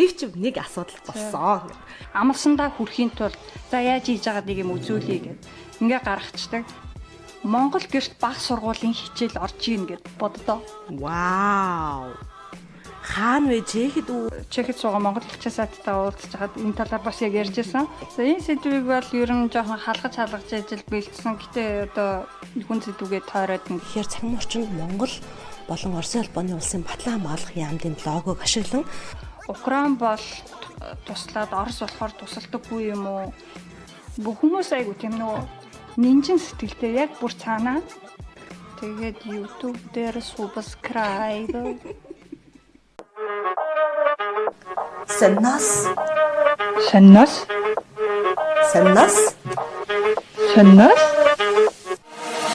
Гэвч нэг асуудал болсон. Амлсандаа хүрэхийн тулд за яаж хийж байгаа нэг юм үзүүлье гэд ингээ гаргацдаг. Монгол гэрт баг сургуулийн хичээл орж ийн гэд боддоо. Вау. Хаана вэ? Чехэд суугаа монгол хэлчээ сайттай уулзж хаад энэ талаар бас яг ярьж байсан. За энэ сэдвийг бол ер нь жоохон халгаж ажил бэлдсэн. Гэтэ одоо хүн сэдвүүгээ тойроод тэгэхээр цахим орчинд Монгол болон Оросын албаны улсын Батлан хамгаалах яамдын логог ашиглан Украин бол туслаад Орос болохоор тусалдаггүй юм уу? Бүх хүмүүс айгу тийм нөгөө нинжин сэтгэлтэй яг бүр цаанаа. Тэгээд YouTube дээр subscribe Сэннас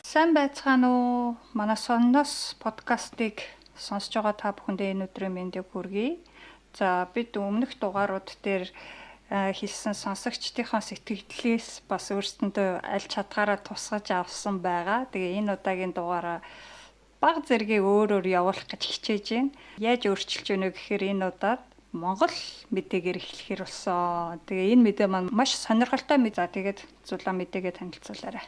сайн байцгаана уу? Манай Соннос подкастыг сонсож байгаа та бүхэндээ энэ өдрийн мэндийг хүргэе. За бид өмнөх дугаарууд дээр хэлсэн сонсогчдийнхаа сэтгэлдлээс бас өөрсдөндөө аль чадгаараа тусгаж авсан байгаа. Тэгээ энэ удаагийн дугаараа баг зэргийг өөр явуулах гэж хичээж байна. Яаж өөрчилж өгнө гэхээр энэ удаад Монгол мэдээгээр эхлэхээр болсон. Тэгээ энэ мэдээ маань маш сонирхолтой мэдээ. За тэгээд зулаа мэдээгээ танилцуулаарай.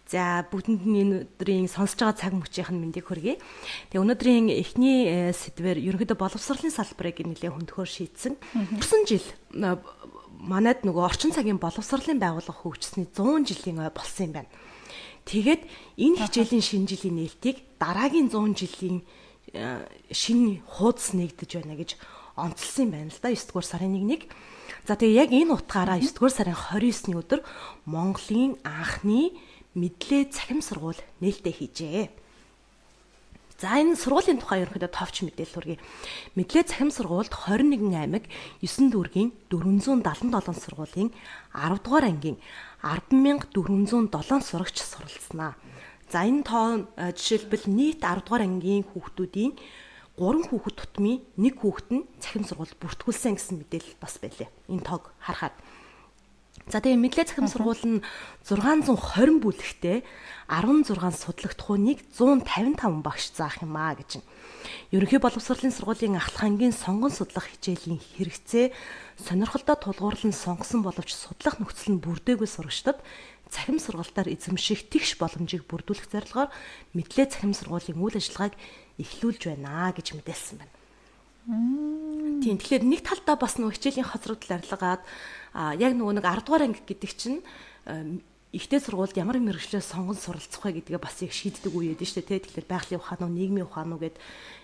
За бүгдэнд нь энэ өдрийн сонсож байгаа цаг мөчийн мэндийг хүргэе. Тэгээ өнөөдрийн эхний сэдвээр ерөнхийдөө боловсролын салбарыг нэлээд хөндөхөөр шийдсэн. Өнгөрсөн жил манайд нөгөө орчин цагийн боловсролын байгууллага хөгжсөний 100 жилийн ой болсон юм байна. Тэгээд энэ хичээлийн шинэ жилийн нээлтийг дараагийн 100 жилийн шинэ хуудас нэгдэж байна гэж онцлсан юм байна л да 9 дугаар сарын 1-ний. За тэгээ яг энэ утгаараа 9 дугаар сарын 29-ний өдөр Монголын анхны мэдлээ цахим сургууль нээлттэй хийжээ. За энэ сургуулийн тухай ерөнхийдөө товч мэдээлэл хүргэе. Мэдлээ цахим сургуульд 21 аймаг 9 дүүргийн 477 сургуулийн 10 дугаар ангийн 10,407 сурагч суралцсанаа. За энэ тоо жишээлбэл нийт 10 дугаар ангийн хүүхдүүдийн 3 хүүхэд тутмын 1 хүүхэд нь цахим сургуульд бүртгүүлсэн гэсэн мэдээлэл бас байлаа. Энэ тоог харахад. За тэгээ мэдлээ цахим сургууль нь 620 бүлэгтэй 16 судлагдахууныг 155 багш заах юм аа гэж. Ерөнхий боловсролын сургуулийн ахлах ангийн сонгон судлах хичээлийн хэрэгцээ сонирхолтой тулгуурлан сонгосон боловч судлах нөхцөл нь бүрдээгүй сурагчдад цахим сургалтаар эзэмших тэгш боломжийг бүрдүүлэх зорилгоор мэдлээ цахим сургуулийн үйл ажиллагааг эхлүүлж байна гэж мэдээлсэн байна. Тийм тэгэхээр нэг талдаа бас нөгөө хичээлийн хоцрогдол арилгаад яг нөгөө нэг 10 дугаар анги гэдэг чинь ихтэй сургуульд ямар мэргэжлээ сонгон суралцах вэ гэдгээ бас яг шийддэг үе ядэн шүү дээ. Тэгэхээр байгалийн ухаан уу, нийгмийн ухаан уу гэд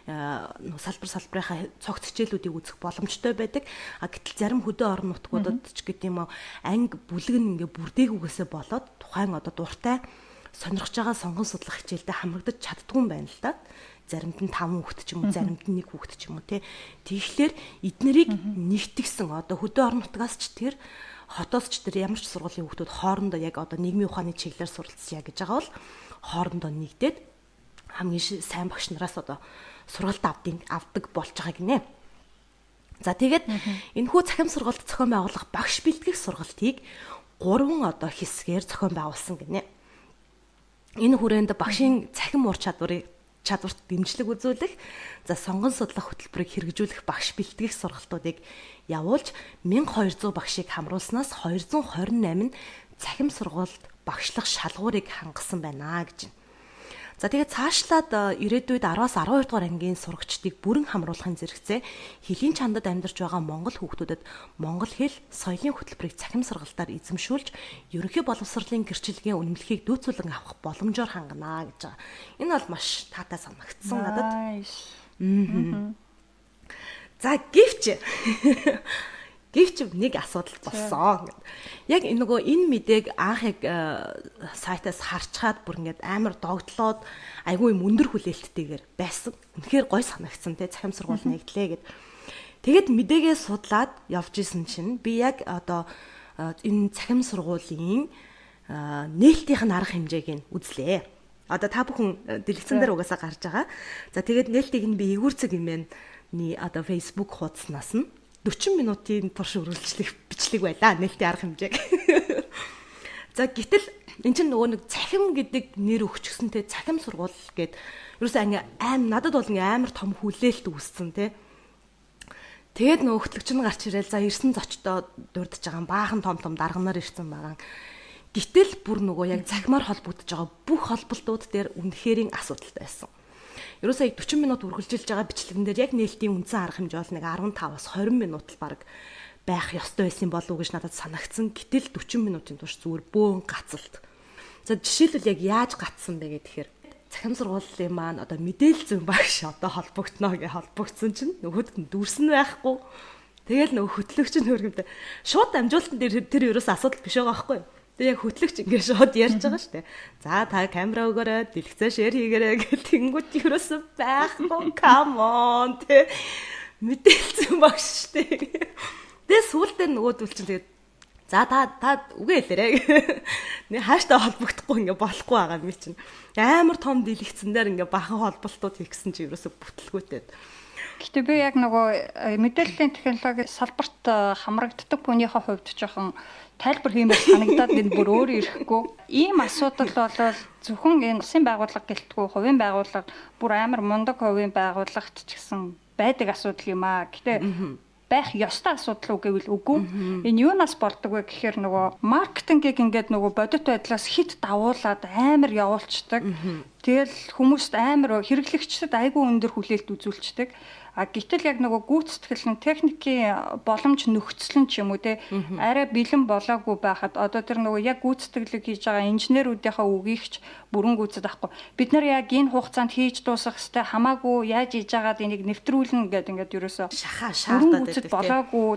салбарынхаа цогц хичээлүүдийг үзэх боломжтой байдаг. Гэтэл зарим хөдөө орон нутгуудад ч гэдэг юм уу анги бүлэг нь ингээ бүрдээгүйгээсээ болоод тухайн одоо дуртай сонирхож байгаа сонгон судлах хичээлдээ хамрагдаж чаддгүй юм байна л да. Заримд нь 5 хүүхэд ч юм уу, заримд нь 1 хүүхэд ч юм уу тий. Тэгэхээр эднэрийг нэгтгэсэн одоо хөдөө орон нутгаас ч тэр хотоос ч тэр ямар ч сургуулийн хүүхдүүд хоорондоо яг одоо нийгмийн ухааны чиглэлээр суралцъя гэж байгаа бол хоорондоо нэгдээд хамгийн сайн багш нараас одоо сургалт авдаг болж байгаа гинэ. За тэгээд энэхүү цахим сургалт зохион байгуулах багш бэлтгэх сургалтыг 3 одоо хэсгээр зохион байгуулсан гинэ. Энэ хүрээнд багшийн цахим ур чадварт дэмжлэг үзүүлэх, за сонгон судлах хөтөлбөрийг хэрэгжүүлэх багш бэлтгэх сургалтуудыг явуулж 1200 багшийг хамруулснаас 228 нь цахим сургуульд багшлах шалгуурыг хангасан байна гэж. За тэгээд цаашлаад ирээдүйд 10-аас 12 дугаар ангийн сурагчдыг бүрэн хамруулахын зэрэгцээ хэлийн чандад амьдарч байгаа монгол хүүхдүүдэд монгол хэл, соёлын хөтөлбөрийг цахим сургалтаар эзэмшүүлж ерөнхий боловсролын гэрчилгээний үнэмлэхийг дүүцүүлэн авах боломжоор хангана гэж байгаа. Энэ бол маш таатай санагдсан надад. За гэвч нэг асуудал болсон. Яг нөгөө энэ мэдээг анх яг сайтаас харчаад бүр ингээд амар догтлоод айгүй юм өндөр хүлээлттэйгээр байсан. Үнэхээр гой санагдсан те цахим сургууль нэгдлээ гэд. Тэгэд мэдээгээ судлаад явж исэн чинь би яг одоо энэ цахим сургуулийн нээлтийнх нь арга хэмжээг нь үзлээ. Одоо та бүхэн дэлгэцэн дээр угаасаа гарч байгаа. За тэгээд нээлтийг нь би эвгүрцэг юмны одоо Facebook хуудаснаас нь 40 минутын турш үргэлжлэх бичлэг байлаа нээлтийн арга хэмжээг. За гэтэл эн чинь нөгөө нэг цахим гэдэг нэр өгчихсэнтэй цахим сургууль гэд ерөөсөө надад бол амар том хүлээлт үүссэн те. Тэгээд нөгөө хөтлөгч нь гарч ирээл за ирсэн зочдоо дурдж байгаа баахан том дарганаар ирсэн байгаа. Гэтэл бүр нөгөө яг цахимаар холбогдож байгаа бүх холболтууд дээр үнэхэрийн асуудалтай байсан. Ерөөсөө яг 40 минут үргэлжилж байгаа бичлэгэн дээр яг нээлтийн үндсэн арга хэмжээ бол нэг 15-аас 20 минут л баг байх ёстой байсан болов уу гэж надад санагдсан. Гэтэл 40 минутын турш зүгээр бөөн гацалт. За жишээлбэл яг яаж гацсан бэ гэхээр цахим сургуулийн маань одоо мэдээлэл зүйн багш одоо холбогдно гэж холбогдсон чинь нөгөөд нь дүрсэн байхгүй. Тэгэл нөгөө хөтлөгч нь хөргөмтэй шууд амжуулалтан дээр тэр ерөөс асуудал биш байгаа байхгүй. Тэг яг хөтлөгч ингээд шууд ярьж байгаа шүү дээ. За та камера өгөөрэй, дэлгэцээ шеэр хийгээрэй гэх тэнгууд ерөөсөө байхгүй. Come on тэ мэдээлэл багш шүү дээ. Тэгээ сүултээ нөгөөдөл чинь тэгээд за та үгээ хэлээрэй. Нэг хааштай холбогдохгүй ингээд болохгүй байгаа юм чинь. Амар том дэлгэцэн дээр ингээд бахан холболтууд хийгсэн чи ерөөсөө бүтлгүүтэй. Гэтэ би яг нөгөө мэдээллийн технологи салбарт хамрагддаг хүнийхээ хувьд жоохон тайлбар хиймээр санагдаад энэ бүр өөр ирэхгүй. Ийм асуудал бол зөвхөн энэ улсын байгууллага гэлтгүй хувийн байгууллага бүр амар мундаг хувийн байгууллагт ч гэсэн байдаг асуудал юм аа. Гэтэ байх ёстой асуудал уу гэвэл үгүй. Энэ юунаас болдог вэ гэхээр нөгөө маркетингийг ингээд нөгөө бодит байдлаас хит давуулаад амар явуулцдаг. Тэгэл хүмүүст амар хэрэглэгчдэд айгүй өндөр хүлээлт үзүүлцдэг. А гэтэл яг нөгөө гүйцэтгэл нь техникийн боломж нөхцөл нь ч юм уу те арай бэлэн болоогүй байхад одоо тэр нөгөө яг гүйцэтгэлэг хийж байгаа инженерүүдийнхээ үгийгч бүрэн гүйцэд авахгүй бид нар яг энэ хугацаанд хийж дуусгах хэвээр хамаагүй яаж хийж байгаад энийг нэвтрүүлнэ гэдэг ингээд ерөөсөө шаардаад байдаг болоогүй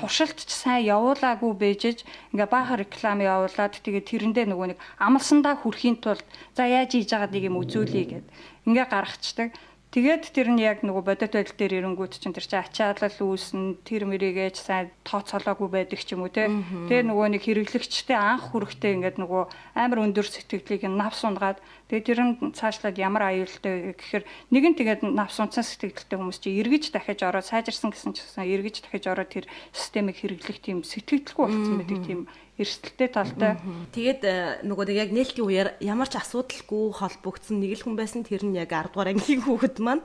туршилт ч сайн явуулаагүй бэжэж ингээд баахан реклам явуулаад тэгээд тэрэндээ нөгөө нэг амлсандаа хүрэхийн тулд за яаж хийж байгаад нэг юм үзүүлье гэд ингээд гаргацдаг. Тэгээд тэр нь яг нөгөө бодит байдал дээр ирэнгүүт чинь тэр чинь ачаалал үүснэ тэр мэрийгэж сайн тооцоолоогүй байдаг ч юм уу те. Тэгээд нөгөө нэг хэрэглэгчтэй анх хүрэхтэй ингээд нөгөө амар өндөр сэтгэлийг навс унгаад тэгээд тэр нь цаашлаад ямар аюултай гэхээр нэг нь тэгээд навс унцсан сэтгэлтэй хүмүүс чи эргэж дахиж ороод сайжирсан гэсэн чинь эргэж дахиж ороод тэр системийг хэрэглэх тийм сэтгэлдэлгүй болсон байдаг тийм эрсдэлтэй талтай. Тэгээд нөгөө нэг яг нээлтийн үеэр ямар ч асуудалгүй холбогдсон нэг л хүн байсан тэр нь яг 10 дугаар ангийн хүүхэд маань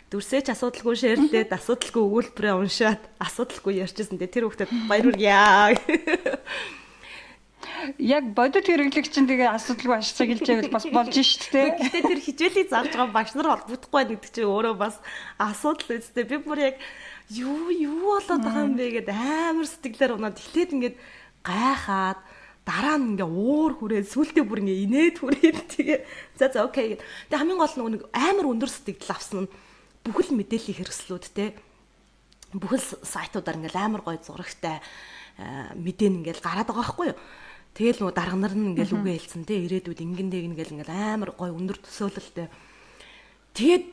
дүрсээч асуудалгүй шеэрлээд асуудалгүй өгүүлбэрээ уншаад асуудалгүй ярьчихсан. Тэр хүүхдэд баяр хүргье. Яг бодит хэрэглэгчин тэгээ асуудалгүй ашиг цагилж байвал бас болж шүү дээ. Гэтэ тэр хичээлийг зааж байгаа багш нар холбогдохгүй байх гэдэг чинь өөрөө бас асуудал үстэй. Би бүр яг юу болоод байгаа юм бэ гэдээ амар сэтгэлээр унаад эхлээд ингээд гайхаад дараа нь ингээ уур хүрээд сүултээ бүр ингээ инээд хүрээд тэгээ за окей. Тэгээ хамгийн гол нэг амар өндөр сэтгэл авсан нь бүхэл мэдээллийн хэрэгслүүд те бүхэл сайтуудаар ингээ амар гой зурагтай мэдэн ингээл гараад байгаа байхгүй юу. Тэгэл нөгөө дарга нар нь ингээл үгээ хэлсэн те ирээдүйд ингэндээ ингээл амар гой өндөр төсөөлөлтэй. Тэгээд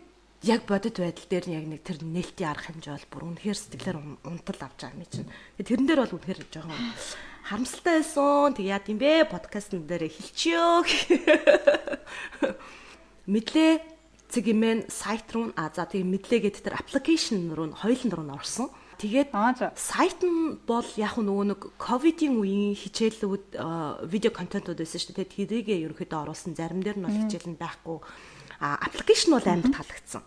яг бодит байдал дээр яг нэг тэр нээлтийн арга хэмжээ бол бүр үнэхээр сэтгэлээр унтал авч байгаа юм чинь. Тэрэн дээр бол үнэхээр жоохон харамсалтай байсан. Тэг яа гэм бэ? Подкастн дээр хэлчихё. Мэдлээ цэгмэн сайт руу за тэг мэдлээгээд тэр аппликейшн руу хоёуланд руу орсон. Тэгээд сайт нь бол яг нөгөө нэг ковидын үеийн хичээлүүд видео контентууд байсан шүү дээ. Тэрийгээ ерөнхийдөө оруулсан. Зарим дээр нь бол хичээл нь байхгүй. Аппликейшн бол амар таалагдсан.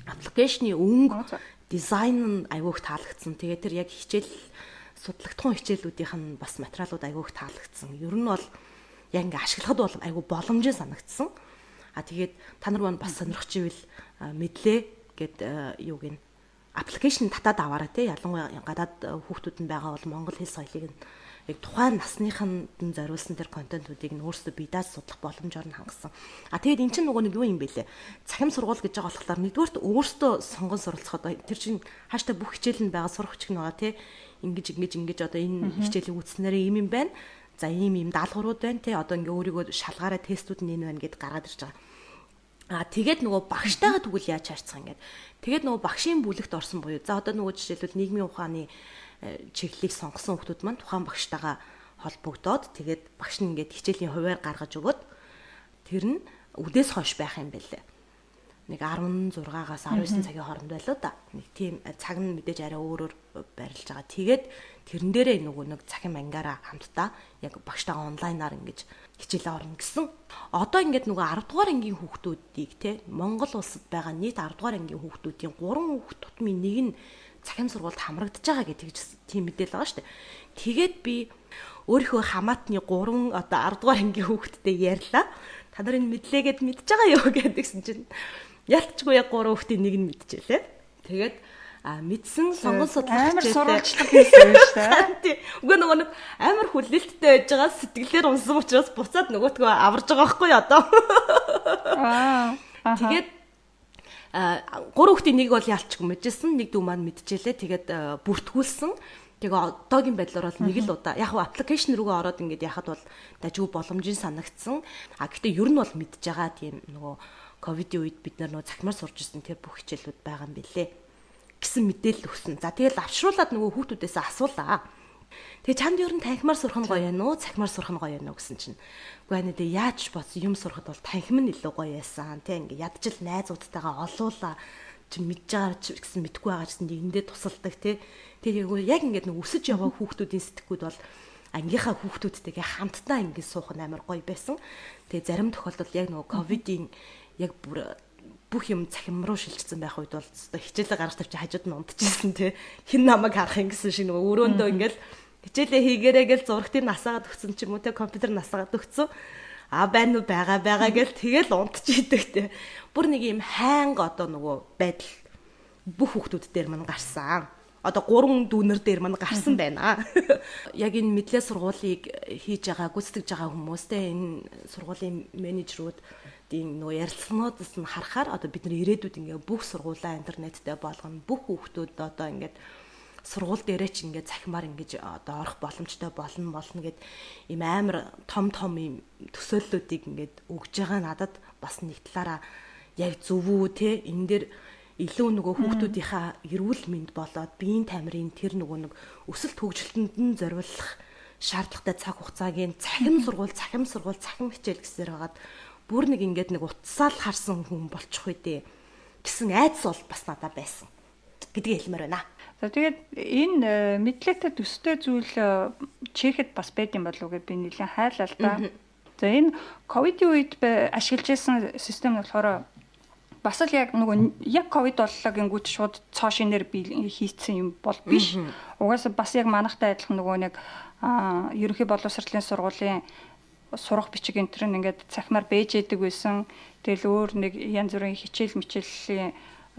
Аппликейшны өнгө, дизайн нь айгүйх таалагдсан. Тэгээд тэр яг хичээл судлагдсан хичээлүүдийнх нь бас материалууд айгүйх таалагдсан. Ер нь бол яг ингээ ашиглахад бол айгүй боломжтой санагдсан. Тэгээд та нар бас сонирхож ивэл мэдлээ гэд юуг нь аппликейшн татаад аваарай те. Ялангуяа гадаад хүүхдүүд нь байгаа бол монгол хэл соёлыг нь яг тухайн насныханд зориулсан тэр контентуудыг нь өөрсдөө биедээ судлах боломжоор нь хангасан. Тэгээд эн чинь нөгөө нэг юу юм бэлээ? Цахим сургууль гэж байгаа болохоор нэгдүгээрт өөрсдөө сонгон суралцахад тэр чинь хааштай бүх хичээл нь байгаа сурах хүч нь байгаа тий. Ингэж одоо энэ хичээлийг үзснээрээ ийм юм байна. За ийм даалгаврууд байна тий. Одоо ингээ өөрийгөө шалгаараа тестүүд нь энэ байна гэд гаргаад ирж байгаа. Тэгээд нөгөө багштайгаа тэгвэл яаж харьцах юм гээд. Тэгээд нөгөө багшийн бүлэгт орсон буюу. За одоо нөгөө жишээлбэл нийгмийн ухааны чиглэлийг сонгосон хүмүүс маань тухайн багштайгаа холбогдоод тэгээд багш нь ингээд хичээлийн хуваар гаргаж өгөөд тэр нь үдээс хойш байх юм байлээ. Нэг 16-аас 19 цагийн хооронд байлоо да. Нэг тийм цаг нь мэдээж арай өөрөөр байрлаж байгаа. Тэгээд тэрэн дээрээ нөгөө нэг цахим ангиараа хамтдаа яг багштайгаа онлайнаар ингэж хичээлээ орно гэсэн. Одоо ингээд нөгөө 10 дугаар ангийн хүүхдүүдийг те Монгол улсад байгаа нийт 10 дугаар ангийн хүүхдүүдийн 3 хүүхд тутмын нэг нь цахим сургуульд хамрагдаж байгаа гэдэг тийм мэдээлэл байгаа шүү дээ. Тэгээд би өөрийнхөө хамаатны 3 одоо 10 дугаар ангийн хүүхэдтэй ярьлаа. Та нар энэ мэдлээгээд мэдж байгаа юу гэдгсэн чинь ялцгүй яг 3 хүүхдийн нэг нь мэдчихлээ. Тэгээд мэдсэн сонгон судлаач амар сурвалжлага хийсэн юм шүү дээ. Үгүй нөгөө нэг амар хүлээлттэй байж байгаа сэтгэлээр унсан учраас буцаад нөгөөтгөө аварж байгаа байхгүй одоо. Тэгээд 3 хүүхдийн нэг бол ялчгүй мэдчихсэн, нэг дүү маань мэдчихлээ. Тэгээд бүртгүүлсэн. Тэгээ одоогийн байдлаар бол нэг л удаа яг хөө аппликейшн рүүгээ ороод ингээд яхад бол дажгүй боломжийн санагдсан. Гэхдээ ер нь бол мэдж байгаа тийм нөгөө ковидын үед бид нар нөгөө цахимаар сурж ирсэн тэр бүх хичээлүүд байгаа юм билэ гэсэн мэдээлэл өгсөн. За тэгэл авшруулад нөгөө хүүхдүүдээс асуулаа. Тэгээ чамд ер нь танхимаар сурах нь гоё юм уу, цахимаар сурах нь гоё юм уу гэсэн чинь. Үгүй ээ яаж бодсон юм сурахад бол танхим нь илүү гоё байсан. Тэ ингээ ядчил найзуудтайгаа олуулаа чи мэдж байгаа ч гэсэн мэдгүй байгаа гэсэн нэгэндээ тусалдаг тэ. Тэгээ яг ингээд нэг өсөж яваа хүүхдүүдийн сэтгэхүйд бол ангийнхаа хүүхдүүдтэйгээ хамтдаа ингээд суух нь амар гоё байсан. Тэгээ зарим тохиолдолд яг нөгөө ковидын яг бүх юм цахим руу шилжсэн байх үед бол хичээлээ гаргаж тавьчих хажууд нь унтчихсэн тий. Хин намайг харах юм гэсэн шиг нөгөө өрөөндөө ингээл хичээлээ хийгээрэй гэл зургтыг насаагаад өгсөн ч юм уу тий компьютер насаагаад өгсөн. Байна уу байгаа гэл тэгэл унтчихийдэг тий. Бүр нэг юм хайнга одоо нөгөө байдал бүх хүүхдүүд дээр мань гарсан. Одоо 3 дүүнер дээр мань гарсан байна. Яг энэ мэдлээ сургуулийг хийж байгаа, гүйцэтгэж байгаа хүмүүстэй энэ сургуулийн менежерүүд нөгөө ярилцлагуудаас нь харахаар одоо бид нар ирээдүйд ингээ бүх сургуулаа интернеттэй болгоно. Бүх хүүхдүүд одоо ингээд сургууль дээрээ ч ингээ цахимаар ингэж одоо орох боломжтой болно гэд ийм амар том ийм төсөөллүүдийг ингээд өгж байгаа надад бас нэг талаараа яг зөв үү те энэ дээр илүү нөгөө хүүхдүүдийнхаа эрүүл мэнд болоод биеийн тамирын тэр нөгөө нэг өсөлт хөгжилтөнд нь зориулах шаардлагатай цаг хугацаагийн цахим хичээл гэсээр хагаад бүр нэг ингээд нэг утсаал харсан хүн болчих үедээ гэсэн айдас бол бас надад байсан гэдгийг хэлмээр байна. За тэгээд энэ мэдлэгтэй төстэй зүйл Чехэд бас байд юм болов уу гэж би нэлээд хайлаа л да. За энэ ковидын үед ашиглаж байсан систем нь болохоор бас л яг нөгөө яг ковид боллоо гингүүт шууд цоо шинээр би хийцэн юм бол биш. Угаасаа бас яг манахтай адилхан нөгөө нэг ерөнхий боловсролын сургуулийн сурах бичиг энэ төр ингээд цахимаар бэж яадаг байсан. Тэгэл өөр нэг янз бүрийн хичээлийн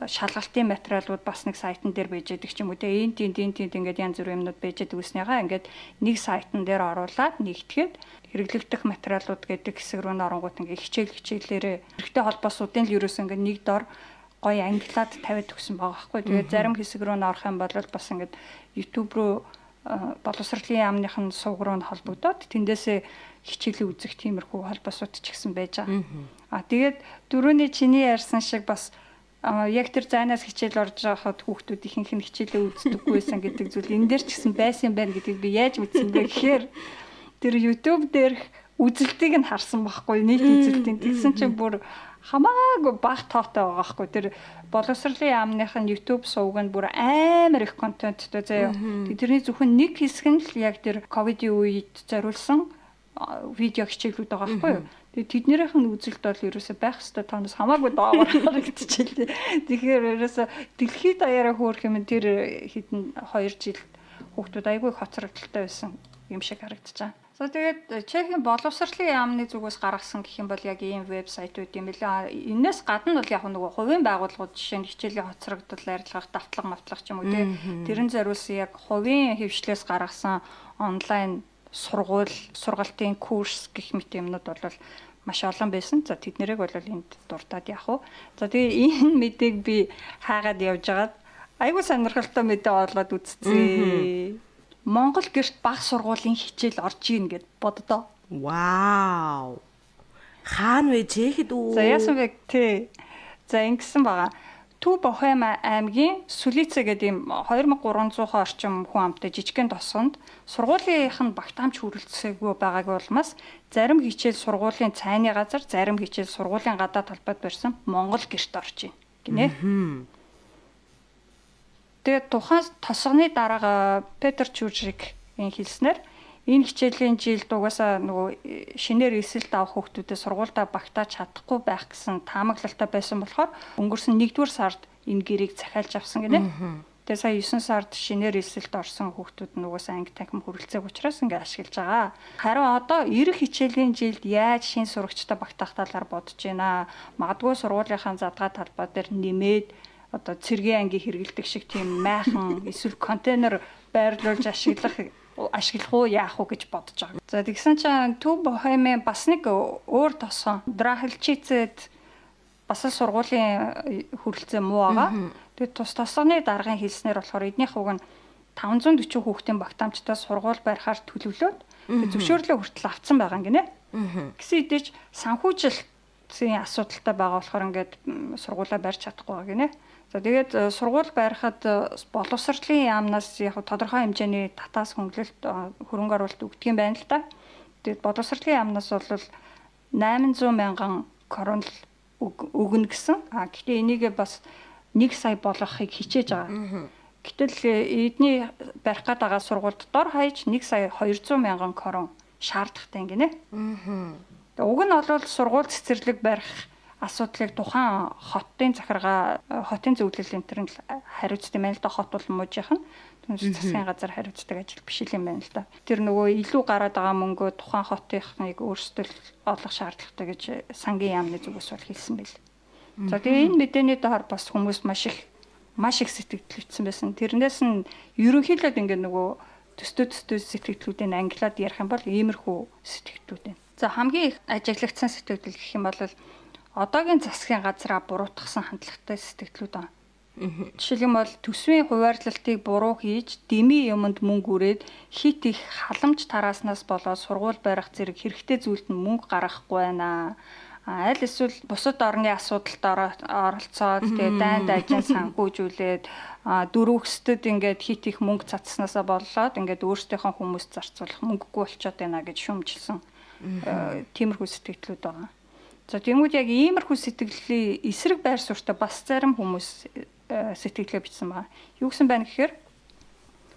шалгалтын материалууд бас нэг сайтн дээр бэж яадаг ч юм уу те. Энд ингээд янз бүрийн юмнууд бэж яадаг гэснийгаа ингээд нэг сайтн дээр оруулаад нэгтгэхэд хэрэглэгдэх материалууд гэдэг хэсэг рүү н оронгууд ингээд хичээлээрээ хэрэгтэй холбоосуудын л ерөөс ингээд нэг дор гоё англиад тавиад өгсөн байгаа байхгүй. Тэгээд зарим хэсэг рүү н орох юм бол бас ингээд YouTube руу боловсролын яамныхын сувг руу н холбогдоод тэндээсээ хичээлээ үзэх тиймэрхүү холбоосууд ч гэсэн байж байгаа. Тэгээд дөрөвний чиний ярьсан шиг бас яг тэр зайнаас хичээл орж байхад хүүхдүүд ихэнх нь хичээлээ үздэггүйсэн гэдэг зүйл энэ дээр ч гэсэн байсан байна гэдгийг би яаж мэдсэн бэ гэхээр тэр YouTube дээр үзэлтийг нь харсан байхгүй нийт үзэлтийн тэгсэн чинь бүр хамаагүй бага тоотой байгаа байхгүй тэр боловсролын яамныхын YouTube сувг нь бүр амар их контенттэй заяа. Тэрний зөвхөн нэг хэсэг нь л яг тэр ковидын үед зориулсан видео хичээлүүд байгаа байхгүй юу. Тэгээд тэднийх нь үзэлт бол ерөөсөй байх хэвээр тоноос хамаагүй доогоор харагдчихжээ. Тэгэхээр ерөөсөй дэлхийд даяараа хөөх юм тэр хэдэн 2 жил хүүхдүүд айгүй хоцрогдолтой байсан юм шиг харагдчихаа. За тэгээд Чехийн боловсролын яамны зүгээс гаргасан гэх юм бол яг ийм вебсайтууд юм билээ. Энээс гадна бол яг нөгөө хувийн байгууллагууд жишээ нь хичээлийн хоцрогдол арилгах, давтлага ч юм уу тийм тэрэн зориулсан яг хувийн хөвшлээс гаргасан онлайн сургалтын курс гэх мэт юмнууд бол маш олон байсан. За тэднэрийг бол энд дуртаад явах уу. За тэгээ энэ мэдээг би хаагаад явж байгаад айгүй сонирхолтой мэдээ олоод үзсэн. Монгол гэрт баг сургуулийн хичээл орж ийн гэд боддоо. Вау. Хаана вэ Чехэд үү? За яасан бэ тий. За ингэсэн байгаа. Төв Бохема аймгийн Сүлицэ гэдэг ийм 2300 орчим хүн амтай жижигхэн тосгонд сургуулийнх нь багтаамж хүрэлцээгүй байгааг улмаас зарим хичээл сургуулийн цайны газар, зарим хичээл сургуулийн гадаад талбайд барьсан Монгол гэрт орж ийн гинэ. Тэгээд тухайн тосгоны дараагаа Петр Чүржик хэлснээр энэ хичээлийн жилд угаасаа нөгөө шинээр эсэлт авах хүүхдүүдэд сургуультай багтааж чадахгүй байх гэсэн таамаглалтай байсан болохоор өнгөрсөн 1-р сард энэ гэрийг захиалж авсан гинэ. Тэгээ сая 9 сард шинээр эсэлт орсон хүүхдүүд нугаас анги танхим хүрэлцээг учраас ингээ ашиглаж байгаа. Харин одоо ирэх хичээлийн жилд яаж шин сурагчтай багтаах талаар бодож байна. Магадгүй сургуулийнхаа задгаа талбай дээр нэмээд одоо цэргийн анги хэрэгэлдэг шиг тийм майхан эсвэл контейнер байрлуулж ашиглах уу яах уу гэж бодож байгаа. За тэгсэн чинь Төв Бохемын бас нэг өөр тосон Драхилчицэд бас сургуулийн хүрэлцээ муу байгаа. Тэгээд тус тосгоны даргын хэлснээр болохоор эднийх уг нь 540 хүүхдийн багтаамжтай сургууль барихаар төлөвлөөд зөвшөөрлөө хүртэл авсан байгаа юм гинэ. Гэсэн хэдиж санхүүжилтийн асуудалтай байгаа болохоор ингээд сургуулаа барьж чадахгүй байгаа гинэ. За тэгээд сургууль барихад боловсролын яамнаас яг тодорхой хэмжээний татаас хөнгөлөлт хөрөнгө оруулалт өгдөг юм байна л да. Тэгээд боловсролын яамнаас бол 800 мянган крон өгнө гэсэн. Гэхдээ энийгээ бас 1 сая болгохыг хичээж байгаа. Гэтэл эдний барих гээд байгаа сургуульд дор хаяж 1 сая 200 мянган крон шаардлагатай юм гинэ. Уг нь бол сургууль цэцэрлэг барих асуудлыг тухайн хотын захиргаа, хотын зөвлөл энтернд хариуцдаг юм байна л да. Хот бол мужийнх нь засгийн газар хариуцдаг ажил биш юм байна л да. Тэр нөгөө илүү гараад байгаа мөнгөө тухайн хотынхныг өөрсдөө олох шаардлагатай гэж сангийн яамны зүгээс бол хэлсэн байл. За тэгээ энэ мэдээний доор бас хүмүүс маш их сэтгэлдэлсэн байсан. Тэрнээс нь ерөнхийдөө ингээд нөгөө төстөө сэтгэлдлүүдийг англиад ярих юм бол иймэрхүү сэтгэлдлүүд байна. За хамгийн их ажиглагдсан сэтгэлдэл гэх юм бол одоогийн засгийн газраа буруутгасан хандлагатай сэтгэлдлүүд байна. Жишээлбэл төсвийн хуваарлалтыг буруу хийж, дэмий юмд мөнгө үрээд хит их халамж тарааснаас болоод сургууль барих зэрэг хэрэгтэй зүйлд нь мөнгө гаргахгүй байна. Аль эсвэл бусад орны асуудалд оролцоод тэгээ дайнд ажин санхүүжүүлээд дөрөвсдөд ингээд хит их мөнгө цацснаасаа болоод ингээд өөрсдийнхөө хүмүүст зарцуулах мөнгөгүй болчиход байна гэж шүүмжилсэн тиймэрхүү сэтгэлдлүүд байгаа. За тэгмүүд яг иймэрхүү сэтгэлийн эсрэг байр суурьтай бас зарим хүмүүс сэтгэлгээ бичсэн байна. Юу гэсэн байна гэхээр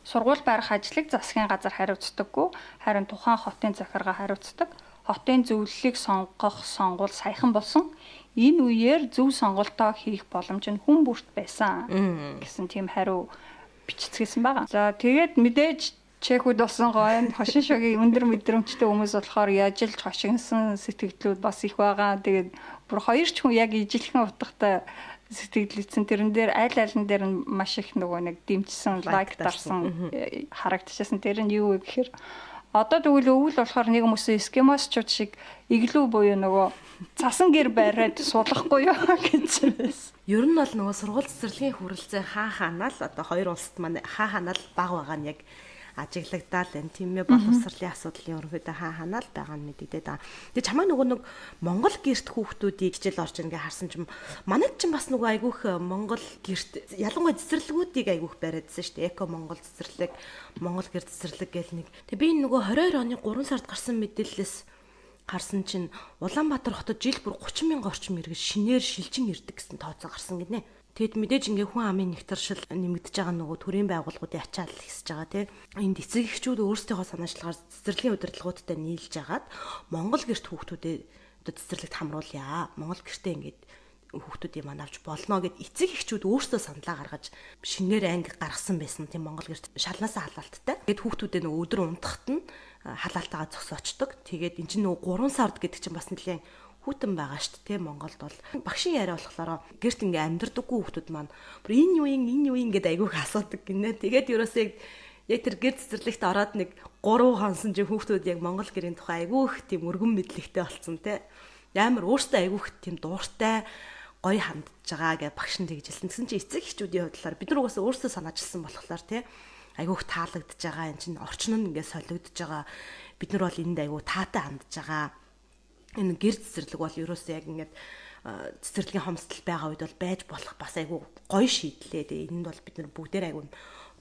сургууль барих ажлыг засгийн газар хариуцдаггүй, харин тухайн хотын захиргаа хариуцдаг. Хотын зөвлөлийг сонгох сонгуул саяхан болсон. Энэ үеэр зөв сонголтоо хийх боломж нь хүн бүрт байсан гэсэн тийм хариу бичицгээсэн байгаа. За тэгээд мэдээж чекүүд болсон гоё хошин шогийн өндөр мэдрэмжтэй хүмүүс болохоор яжилж хошигнсан сэтгэлдлүүд бас их байгаа. Тэгээд бүр хоёр ч хүн яг ижилхэн утгатай сэтгэлдэлсэн тэрэн дээр аль алин дээр нь маш их нөгөө нэг дэмжсэн лайк дарсан харагдчихсан. Тэр нь юу вэ гэхээр одоо тэгвэл өвөл болохоор нэг хүмүүсээ эскимосчууд шиг иглүү буюу нөгөө цасан гэр бариад суулгахгүй юу гэж байсан. Ер нь бол нөгөө сургууль цэцэрлэгийн хүрэлцээ хаанаа л одоо хоёр улсад маань хаанаа л баг байгаа нь яг ажиглагдаад байна. Тийм ээ боловсролын асуудлын ерөнхийдөө хаанаа л байгаа нь мэдэгдээд байгаа. Тэгээ чамаа нөгөө нэг Монгол гэрт хүүхдүүдийг хичээл орж ингээ харсан ч манайд ч бас нөгөө айгүйх Монгол гэрт ялангуяа цэцэрлэгүүдийг айгүйх бариадсан шүү дээ. Эко Монгол цэцэрлэг, Монгол гэр цэцэрлэг гэл нэг. Тэгээ би нөгөө 22 оны 3 сард гарсан мэдээлэлээс гарсан чинь Улаанбаатар хотод жил бүр 30 мянган орчим иргэн шинээр шилжин ирдэг гэсэн тооцоо гарсан гинэ. Тэгэд мэдээж ингээ хүн амын нэгтршил нэмэгдэж байгаа нөгөө төрийн байгууллагуудын ачаал ихсэж байгаа тий. Энд эцэг эхчүүд өөрсдийнхөө санаачлагаар цэцэрлэгийн удирдлагуудтай нийлж агаад Монгол гэрт хүүхдүүдээ одоо цэцэрлэгт хамруулъя. Монгол гэртээ ингээд хүүхдүүдийг маань авч болно гэд эцэг эхчүүд өөрсдөө саналаа гаргаж шинээр анги гаргасан байсан тийм Монгол гэрт шалнаасаа халаалттай. Тэгэд хүүхдүүдээ нөгөө өдөр унтахт нь халаалтайгаа зогсоочдөг. Тэгээд эн чинь нөгөө 3 сард гэдэг чинь бас нэлийн хүүтэн байгаа шүү дээ Монголд бол багшийн яриа болохоор гэрт ингээ амьдрдаггүй хүүхдүүд маань бүр энэ юу ингээд айгүйх асуудаг гинэ. Тэгээд ерөөсөө яг тэр гэр цэцэрлэгт ороод нэг 3 хонсон чинь хүүхдүүд яг Монгол гэрийн тухай айгүйх тийм өргөн мэдлэгтэй болсон те. Амар өөртөө айгүйх тийм дууртай гоё хандж байгаа гэж багш нь тэгжилсэн. Тэгсэн чинь эцэг эхчүүдийн хувьдлаар бид нар угаасаа өөрсдөө санаачилсан болохоор те айгүйх таалагдж байгаа энэ чинь орчин нь ингээ солигдож байгаа. Бид нар бол энд айгүй таатай хандж байгаа. Энэ гэр цэцэрлэг бол ерөөсөө яг ингээд цэцэрлэгийн хомсдол байгаа үед бол байж болох бас айгүй гоё шийдлээ. Тэгээ энд бол бид нар бүгдээр айгүй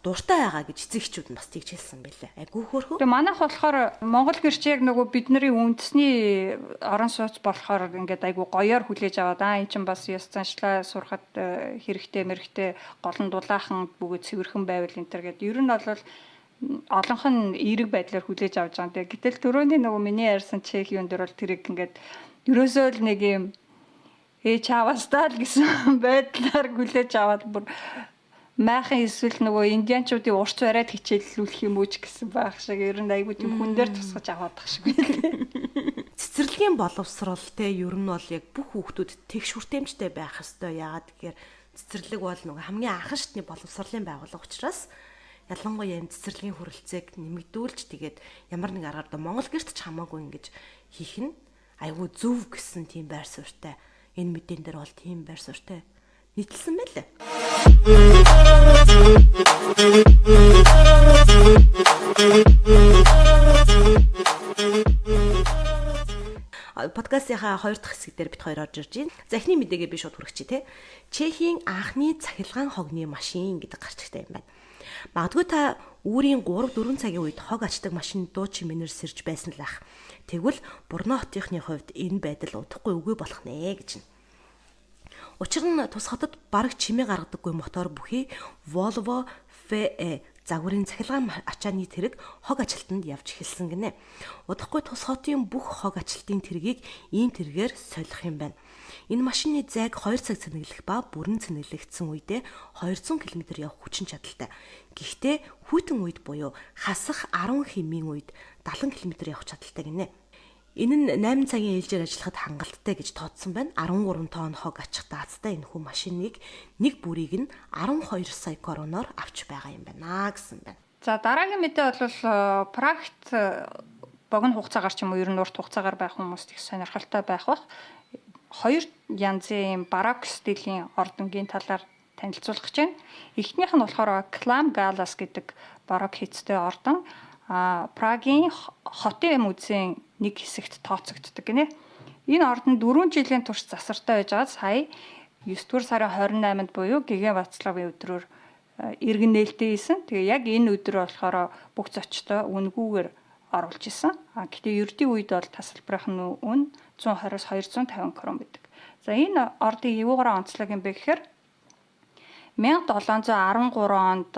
дуртай байгаа гэж эцэгчүүд нь бас тэгж хэлсэн байлээ. Айгүй хөөрхөө. Тэгээ манайх болохоор Монгол гэрч яг нөгөө бидний үндэсний орон сууц болохоор ингээд айгүй гоёор хүлээж аваад энэ чинь бас ёс заншлаа сурахад хэрэгтэй мэрэгтэй голон дулаахан бүгд цэвэрхэн байвал энэ төр гэдэг. Ер нь бол олонх нь эерэг байдлаар хүлээж авч байгаа. Гэтэл түрүүний нөгөө миний ярьсан чек юун дээр бол тэрийг ингээд ерөөсөө л нэг юм чавастаа л гэсэн байдлаар хүлээж аваад бүр Майхан эсвэл нөгөө индианчуудын урт бариад хичээллүүлэх юм уу ч гэсэн байх шиг ер нь айгүй тийм хүн дээр тусгаж аваадах шиг байлээ. Цэцэрлэгийн боловсрол те ер нь бол яг бүх хүүхдүүд тэгш хүртээмжтэй байх ёстой. Яагаад гэхээр цэцэрлэг бол нөгөө хамгийн анхан шатны боловсролын байгууллага учраас ялангуяа энэ цэцэрлэгийн хүрэлцээг нэмэгдүүлж тэгээд ямар нэг аргаар до Монгол гэрт ч хамаагүй ингэж хийх нь айгүй зөв гэсэн тийм байр суурьтай. Энэ мэдэн дээр бол тийм байр суурьтай нийтэлсэн байлээ. Подкастынхаа 2 дахь хэсэг дээр бид хоёр орж ирж байна. За эхний мэдээгээ би шууд хүргэчих тий. Чехийн анхны цахилгаан хогны машин гэдэг гарч ирсэн юм байна. Магадгүй та үүрийн 3-4 цагийн үед хог ачдаг машин дуу чимээнээр сэрж байсан л ах. Тэгвэл Бурно хотынхны хувьд энэ байдал удахгүй үгүй болох нэ гэж байна. Учир нь тус хотод бараг чимээ гаргадаггүй мотор бүхий Volvo FE загварын цахилгаан ачааны тэрэг хог ажилтанд явж эхэлсэн гинэ. Удахгүй тус хотын бүх хог ажилтны тэргийг ийм тэргээр солих юм байна. Энэ машины зайг 2 цаг цэнэглэх ба бүрэн цэнэглэгдсэн үедээ 200 км явах хүчин чадалтай. Гэхдээ хүйтэн үед буюу хасах 10 хэмийн үед 70 км явах чадалтай гинэ. Энэ нь 8 цагийн ээлжээр ажиллахад хангалттай гэж тооцсон байна. 13 тонн хог ачих даацтай энэ хүн машиныг нэг бүрийг нь 12 сая короноор авч байгаа юм байна гэсэн байна. За дараагийн мэдээ бол практ богино хугацаагаар ч юм уу ер нь урт хугацаагаар байх хүмүүст их сонирхолтой байх бах. 2 янзын барок стилийн ордонгийн талаар танилцуулах гэж байна. Эхнийх нь болохоор Clam Galas гэдэг барок хийцтэй ордон. Прагийн хотын музейн нэг хэсэгт тооцогддог гинэ. Энэ ордон 4 жилийн турш засвартай байжгаад сая 9-р сарын 28-нд буюу Гэгэ Вацлавын өдрөөр иргэн нээлттэй хийсэн. Тэгээ яг энэ өдөр болохоор бүх зочдоо үнгүүгээр оруулж исэн. Гэхдээ ердийн үед бол тасалбарынхны үн 120-с 250 крон байдаг. За энэ ордын юугаараа онцлог юм бэ гэхээр 1713 онд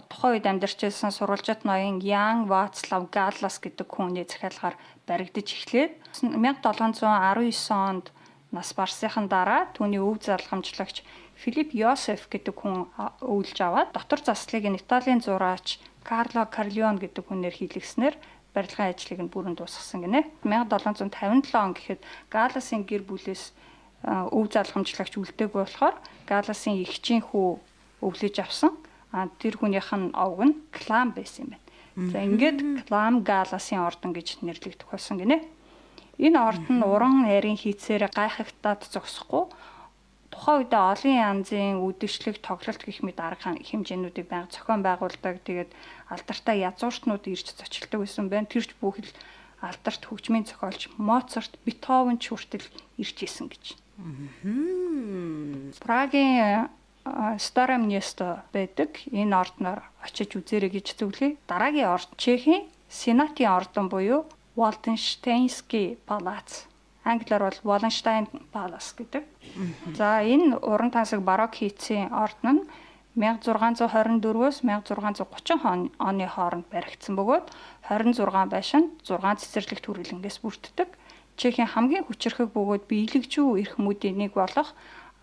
тухайн үед амьдарч байсан сурвалжит ноён Ян Вацлав Галлас гэдэг хүний захиалгаар баригдаж эхлээд 1719 онд нас барсныхан дараа түүний өв залгамжлагч Филипп Йосеф гэдэг хүн өвлж аваад дотор заслыг нь Италийн зураач Карло Карлеон гэдэг хүнээр хийлгэснээр барилгын ажлыг нь бүрэн дуусгасан гинэ. 1757 он гэхэд Галласын гэр бүлээс өв залгамжлагч үлдээг болохоор Галласын эгчийн хүү өвлөж авсан. Тэр хүнийх нь овг нь Клам байсан юм байна. За ингээд Клам Галасын ордон гэж нэрлэгдэх болсон гинэ. Энэ ордон нь уран нарийн хийцээр гайхагтаад зогсохгүй тухайн үедээ олон янзын үдэшлэг, тоглолт гэх мэт арга хэмжээнүүдийг байнга зохион байгуулдаг. Тэгээд алдартай язгууртнууд ирж зочилдог байсан байна. Тэрч бүхэл алдарт хөгжмийн зохиолч Моцарт, Бетховен ч хүртэл ирж исэн гэж. Прагийн Старое место байдаг. Энэ ордноор очиж үзээрэй гэж зөвлөе. Дараагийн ордон Чехийн Сенатын ордон буюу Waldensteinский палац. Англиар бол Wallenstein Palace гэдэг. За энэ уран тансаг барок хийцийн ордон нь 1624-өөс 1630 оны хооронд баригдсан бөгөөд 26 байшин 6 цэцэрлэгт хүрээлэнгээс бүрддэг. Чехийн хамгийн хүчирхэг бөгөөд биелэгжүү эрх мэдийн нэг болох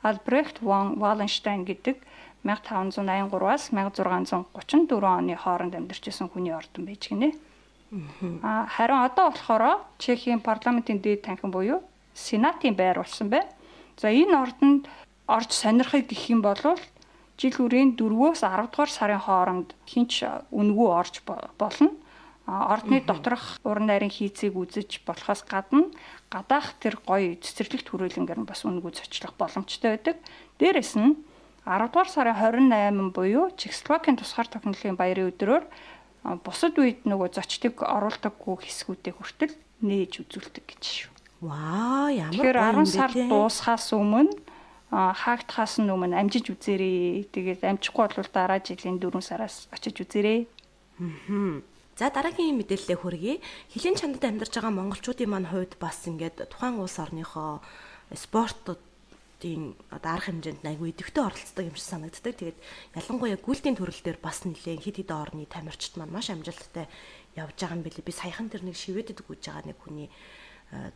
Albrecht von Wallenstein гэдэг 1583-аас 1634 оны хооронд амьдарч байсан хүний ордон байж гинэ. Харин одоо болохоор Чехийн парламентын дээд танхим буюу Сенатын байр болсон байна. За энэ ордонд орж сонирхыг гэх юм бол жил хүрийн 4-өөс 10 дугаар сарын хооронд хинч үнгүй орж болно. Ордны доторх уран нарийн хийцийг үзэж болохоос гадна гадаах тэр гоё цэцэрлэгт хүрээлэнгээр нь бас үнгүй зочлох боломжтой байдаг. Дээрээс нь 10 дугаар сарын 28 буюу Чехословакийн тусгаар тогтнолын баярын өдрөөр бусад үед нөгөө зочдыг оруулдаггүй хэсгүүдээ хүртэл нээж үзүүлдэг гэж шүү. Ваа, ямар гоё юм бэ? Тэгэхээр 10 сар дуусахаас өмнө хаагдахаас өмнө амжиж үзээрэй. Тэгээд амжихгүй бол дараа жилийн 4 сараас очиж үзээрэй. За дараагийн мэдээлэлээ хүргэе. Хилийн чандад амьдарч байгаа монголчуудын маань хувьд бас ингээд тухайн улс орныхоо спортуудын арга хэмжээнд айгүй идэвхтэй оролцдог юм шиг санагддаг. Тэгээд ялангуяа гүйлтийн төрөл дээр бас нэлээд хэд хэдэн орны тамирчид маань маш амжилттай явж байгаа юм билий. Би саяхан тэр нэг шивэдэд гүйж байгаа нэг хүний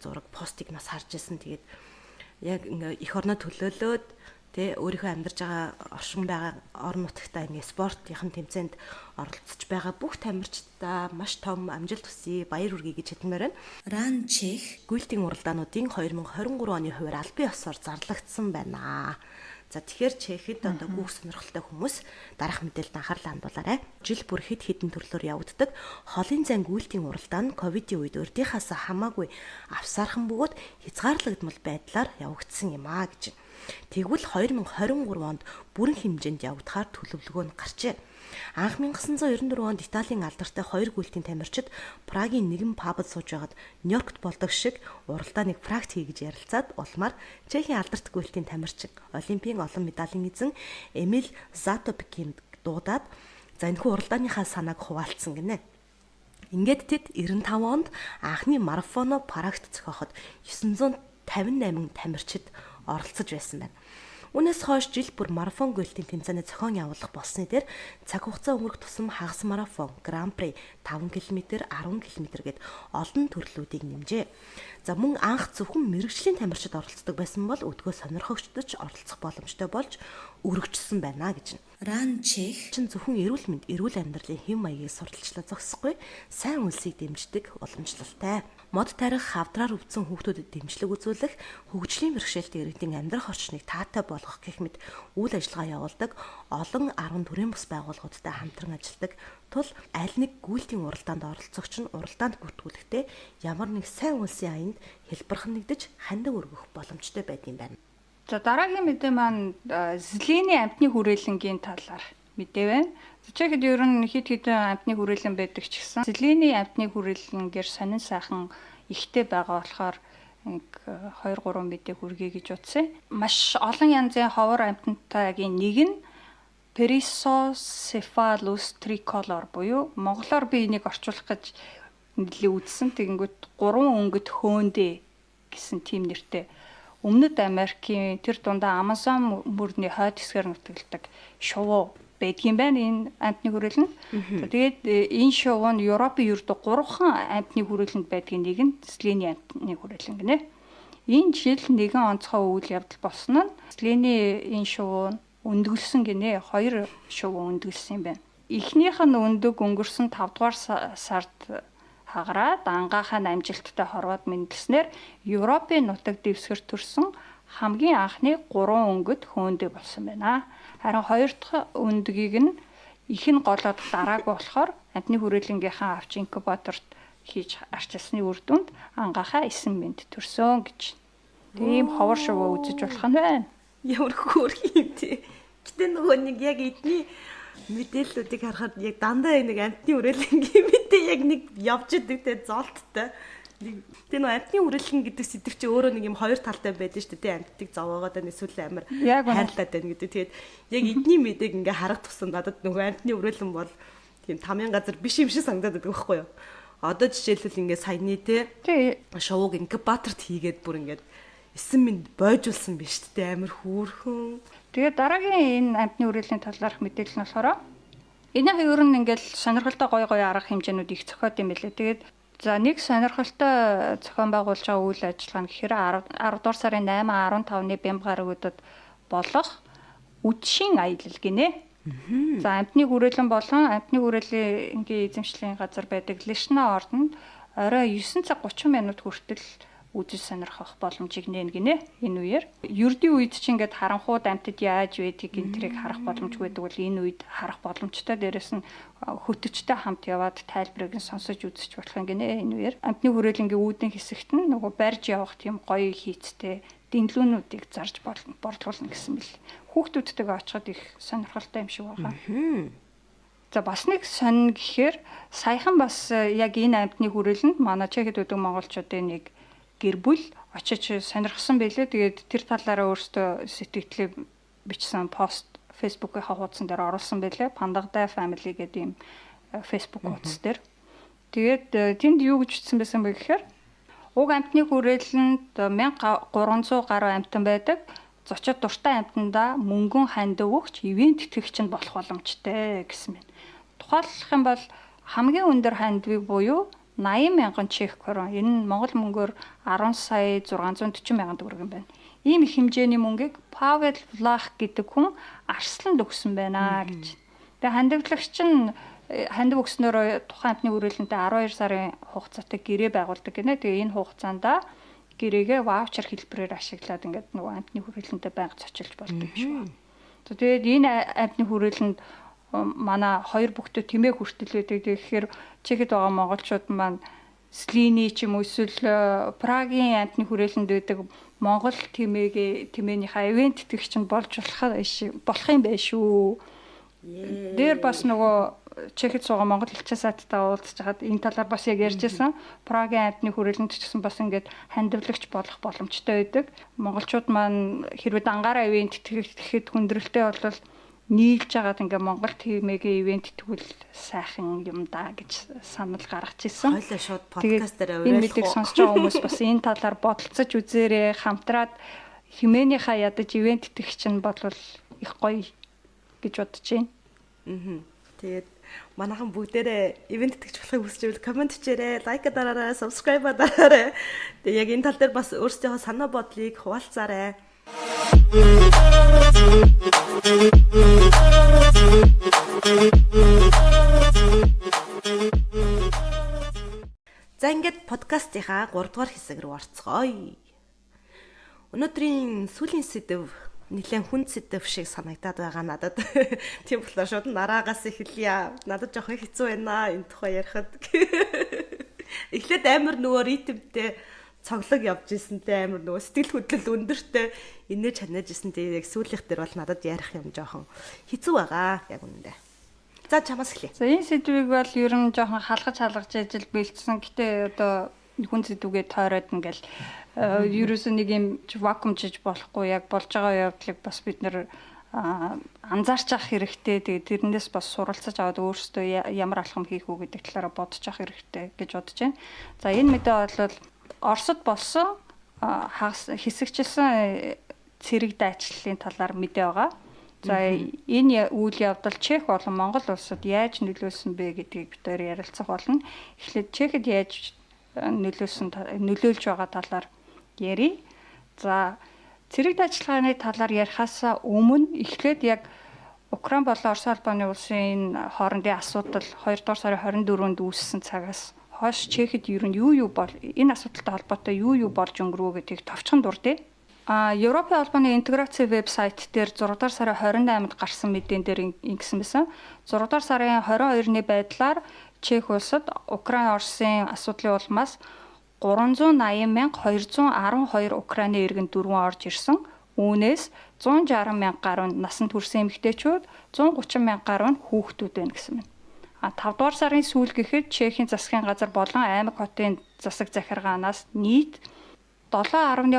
зураг постыг нас харж байсан. Тэгээд яг ингээ эх орноо төлөөлөөд Тэ өөрийнхөө амьдарч байгаа оршин байгаа орон нутагтаа ингэ спортынхан тэмцээнд оролцож байгаа бүх тамирчдаа маш том амжилт хүсье, баяр хүргэе гэж хэлмээр байна. Ран Чех гүйлтийн уралдаануудын 2023 оны хувьар албан ёсоор зарлагдсан байна. За тэгэхээр Чехэд одоо бүх сонирхолтой хүмүүс дараах мэдээлэлд анхаарлаа хандуулаарай. Жил бүр хэд хэдэн төрлөөр явагддаг холын зайн гүйлтийн уралдаан нь ковидын үед урдийнхаас хамаагүй авсаархан бөгөөд хязгаарлагдмал байдлаар явагдсан юм а гэж. Тэгвэл 2023 онд бүрэн хэмжээнд явагдахаар төлөвлөгөө нь гарчээ. Анх 1994 онд Италийн алдартай 2 гүйлтийн тамирчид Прагийн нэгэн пабд сууж байгаад Нью-Йоркт болдог шиг уралдааныг Прагт хий гэж ярилцаад улмаар Чехийн алдарт гүйлтийн тамирчин Олимпийн олон медалийн эзэн Эмиль Затопекийн дуудаад за энэхүү уралдааныхаа санааг хуваалцсан гинэ. Ингээд тэд 95 онд анхны марафоно Прагт зохиоход 958 тамирчид оролцож байсан байна. Үүнээс хойш жил бүр марафон гүйлтийн тэмцээний зохион явуулах болсны дээр цаг хугацаа өнгөрөх тусам хагас марафон, гран при, 5 км, 10 км гэд олон төрлүүдийг нэмжээ. За мөн анх зөвхөн мэрэгжлийн тамирчид оролцдог байсан бол өдгөө сонирхогчдод оролцох боломжтой болж өргөжсөн байна гэж. Ран Чех чинь зөвхөн эрүүл мэнд, эрүүл амьдралын хэм маягийг сурталчлаа зогсохгүй, сайн үлсийг дэмждэг уламжлалтай. Мод тарих, хавдраар өвдсөн хүүхдүүдэд дэмжлэг үзүүлэх, хөгжлийн бэрхшээлтэй иргэдийн амьдрах орчныг таатай болгох гэх мэт үйл ажиллагаа явуулдаг олон 10 төрлийн бус байгууллагуудтай хамтран ажилладаг тул аль нэг гүйлтийн уралдаанд оролцогч нь уралдаанд бүртгүүлэхдээ ямар нэг сайн үлсийн аянд хэлбэрхэн нэгдэж хандаг өргөх боломжтой байдığım байна. За дараагийн мэдээ маань Зелений амтны хүрээлэнгийн талаар мэдээ байна. Чехэд ер нь хэд хэдэн амтны хүрээлэн байдаг ч гэсэн Зелений амтны хүрээлэнгээр сонин сайхан ихтэй байгаа болохоор 2-3 мэдээ хүргэе гэж утсан. Маш олон янзын ховор амтантайгийн нэг нь Perisocephalus tricolor буюу монголоор би энийг орчуулах гэж нэлээд үзсэн. Тэгэнгүүт 3 өнгөт хөөндөө гэсэн тийм нэртэй Өмнөд Америкийн тэр дундаа Амазон мөрний хойд хэсгээр нутагладаг шувуу байдгийн байна энэ амтны хүрээлэн. Тэгээд энэ шувуу нь Европын ердөө 3хан амтны хүрээлэнд байдгийн нэг нь Зелений амтны хүрээлэн гинэ. Энэ жил нэгэн онцгой үйл явдал болсон нь Зелений энэ шувуу өндгөлсөн гинэ. 2 шувуу өндгөлсөн юм байна. Эхнийх нь өндөг өнгөрсөн 5 дугаар сард хагараад ангахаа амжилттай хорвоод мэндэлснээр Европын нутаг дэвсгэр төрсөн хамгийн анхны 3 өнгөт хөөндөө болсон байна. Харин 2 дахь өндгийг нь их нь голоод дараагүй болохоор амтны хүрээлэнгийнхаа авч инкубаторт хийж арчилсны үр дүнд ангахаа 9 мэнд төрсөн гэж. Тийм ховор шувуу үзэж болох нь байна. Ямар хөөрхи юм тий. Гэтэ нөгөө нэг яг эдний мэдээллүүдийг харахад яг дандаа нэг амтны хүрээлэнгийн мэдээ яг нэг явж идэг те золттой. Тэгээ нөгөө амтны хүрээлэн гэдэг сэдв чи өөрөө нэг юм хоёр талтай байдаг шүү дээ. Амтыг зовоогоод байна эсвэл амар хайрлаад байна гэдэг. Тэгээд яг эдний мэдээг ингээ харах тусам надад нөгөө амтны хүрээлэн бол тийм тамийн газар биш юм шиг санагдаад байдаг байхгүй юу? Одоо жишээлбэл ингээ саяны те шоуг инкубаторт хийгээд бүр ингээ 9 минут бойжулсан биш дээ амар хөөрхөн. Тэгээд дараагийн энэ амтны хүрээлэний талаарх мэдээлэл нь болохоор энийх ер нь ингээл сонирхолтой гой арга хэмжээнүүд их зохиод юм билээ. Тэгээд за нэг сонирхолтой зохион байгуулж байгаа үйл ажиллагаа нь гэхээр 10 дугаар сарын 8-15-ны Бямб гарагуудад болох үдшийн аялал гинэ. За амтны хүрээлэн болон амтны хүрээлэнгийн эзэмшлийн газар байдаг Лишна ордонд орой 9 цаг 30 минут хүртэл үзэж сонирхох боломжийг нээн гинэ энэ үеэр. Ердийн үед ч ингээд харанхууд амтд яаж байдгийг энтрийг харах боломжгүй байдаг бол энэ үед харах боломжтой. Дээрэс нь хөтөчтэй хамт яваад тайлбарыг нь сонсож үзэж болох юм гинэ энэ үеэр. Амтны хүрээлэнгийн үүдэн хэсэгт нь нөгөө барьж явах тийм гоё хийцтэй дэндлүүнүүдийг зарж борлуулна гэсэн мэл. Хүүхдүүдтэйгээ очиход их сонирхолтой юм шиг байгаа. За бас нэг сонин гэхээр саяхан бас яг энэ амтны хүрээлэнд манай Чехэд үүдэг монголчуудын нэг гэр бүл очиж сонирхсан байлээ. Тэгээд тэр талаараа өөртөө сэтгэлдээ бичсэн пост Facebook-ийн хуудсан дээр оруулсан байлээ. Пандагдай family гэдэг юм Facebook хуудас дээр. Тэгээд тэнд юу гэж бичсэн байсан бэ гэхээр уг амтны хүрээлэнд 1300 гаруй амтан байдаг. Зочид дуртай амтандаа мөнгөн ханд өгч ивент тэтгэгч нь болох боломжтой гэсэн байна. Тухайлбал юм бол хамгийн өндөр хандвиг буюу 80,000 чех крон. Энэ нь Монгол мөнгөөр 10 сая 640 мянган төгрөг юм байна. ийм их хэмжээний мөнгийг Павел Влах гэдэг хүн арсланд өгсөн байна гэж. Тэгээ хандивлагч нь хандив өгснөөр тухайн амтны хүрээлэнтэй 12 сарын хугацаатай гэрээ байгуулдаг гинэ. Тэгээ энэ хугацаанд гэрээгээ ваучер хэлбэрээр ашиглаад ингээд нөгөө амтны хүрээлэнтэй байнга цочилж болдог юм шиг байна. Тэгээд энэ амтны хүрээлэнд манай хоёр бүхтэй тэмээ хүртэл байдаг. Тэгэхээр Чехэд байгаа монголчууд маань Слини ч юм уу эсвэл Прагийн амтны хүрээлэнд байдаг монгол тэмээнийхээ ивент тэтгэгч нь болж болох юм байна шүү. Дээр бас нөгөө Чехэд суугаа монгол хэлчээ сайттай уулзж хаад энэ талаар бас яг ярьжсэн. Прагийн амтны хүрээлэнд ч гэсэн бас ингээд хандивлагч болох боломжтой байдаг. Монголчууд маань хэрвээ дангаараа ивент тэтгэхэд хүндрэлтэй болвол нийлж агаад ингээ Монгол тимээгийн ивент тэгвэл сайхан юм да гэж санал гаргаж ирсэн. Хойлоо шууд подкастаар энэ мэдээ сонсож байгаа хүмүүс бас энэ талаар бодолцож үзээрэй. Хамтраад хэмээнийхаа ядаж ивент тэтгэгч нь болвол их гоё гэж бодож байна. Тэгээд манайхан бүгдээрээ ивент тэтгэж болохыг хүсэж байвал комент хийээрэй, лайк дараарай, subscribe дараарай. Тэгээд яг энэ тал дээр бас өөрсдийнхөө санаа бодлыг хуваалцаарай. За ингээд подкастынхаа 3 дугаар хэсэг рүү орцгоё. Өнөөдрийн сүүлийн сэдэв нэлээд хүнд сэдэв шиг санагдаад байгаа надад. Тийм болохоор шууд нараагаас эхэлье. Надад жоох хэцүү байна энэ тухай ярихад. Эхлээд амар нөгөө ритмтэй цоглог явж ирсэнтэй амар нөгөө сэтгэл хөдлөл өндөртэй инээж ханаж ирсэнтэй яг сүүлийнх дээр бол надад ярих юм жоохон хэцүү байгаа яг үнэндээ. За чамаас эхлэе. За энэ сэдвийг бол ер нь жоохон халгаж ажил бэлдсэн. Гэтэ одоо хүн сэдвгээ тойроод ингээл ерөөсөө нэг юм вакуумчиж болохгүй яг болж байгаа явдлыг бас бид нэр анзаарч авах хэрэгтэй. Тэгээд тэрнээс бас суралцаж аваад өөрсдөө ямар алхам хийх үү гэдэг талаараа бодож авах хэрэгтэй гэж бодож байна. За энэ мэдээ бол Оросд болсон хэсэгчилсэн цэрэг дайчлалын талаар мэдээ байгаа. За энэ үйл явдал Чех болон Монгол улсад яаж нөлөөлсөн бэ гэдгийг бид хоёр ярилцах болно. Эхлээд Чехэд яаж нөлөөлж байгаа талаар ярий. За цэрэг дайчлагын талаар ярихаас өмнө эхлээд яг Украин болон Орос улбаны улсын хоорондын асуудал 2 дугаар сарын 24-нд үүссэн цагаас хойш Чехэд ер нь юу бол энэ асуудалтай холбоотой юу болж өнгөрөө гэдгийг товчхон дурдъя. Европын албаны интеграцийн вебсайт дээр 6 дугаар сарын 28-нд гарсан мэдэн дээр ингэсэн байсан. 6 дугаар сарын 22-ны байдлаар Чех улсад Украин Оросын асуудлын улмаас 380,212 Украины иргэн дөрвөн орж ирсэн. Үүнээс 160,000 гаруй насанд хүрсэн эмэгтэйчүүд, 130,000 гаруй нь хүүхдүүд байна гэсэн юм. 5 дугаар сарын сүүл гэхэд Чехийн засгийн газар болон аймаг хотын засаг захиргаанаас нийт 7.2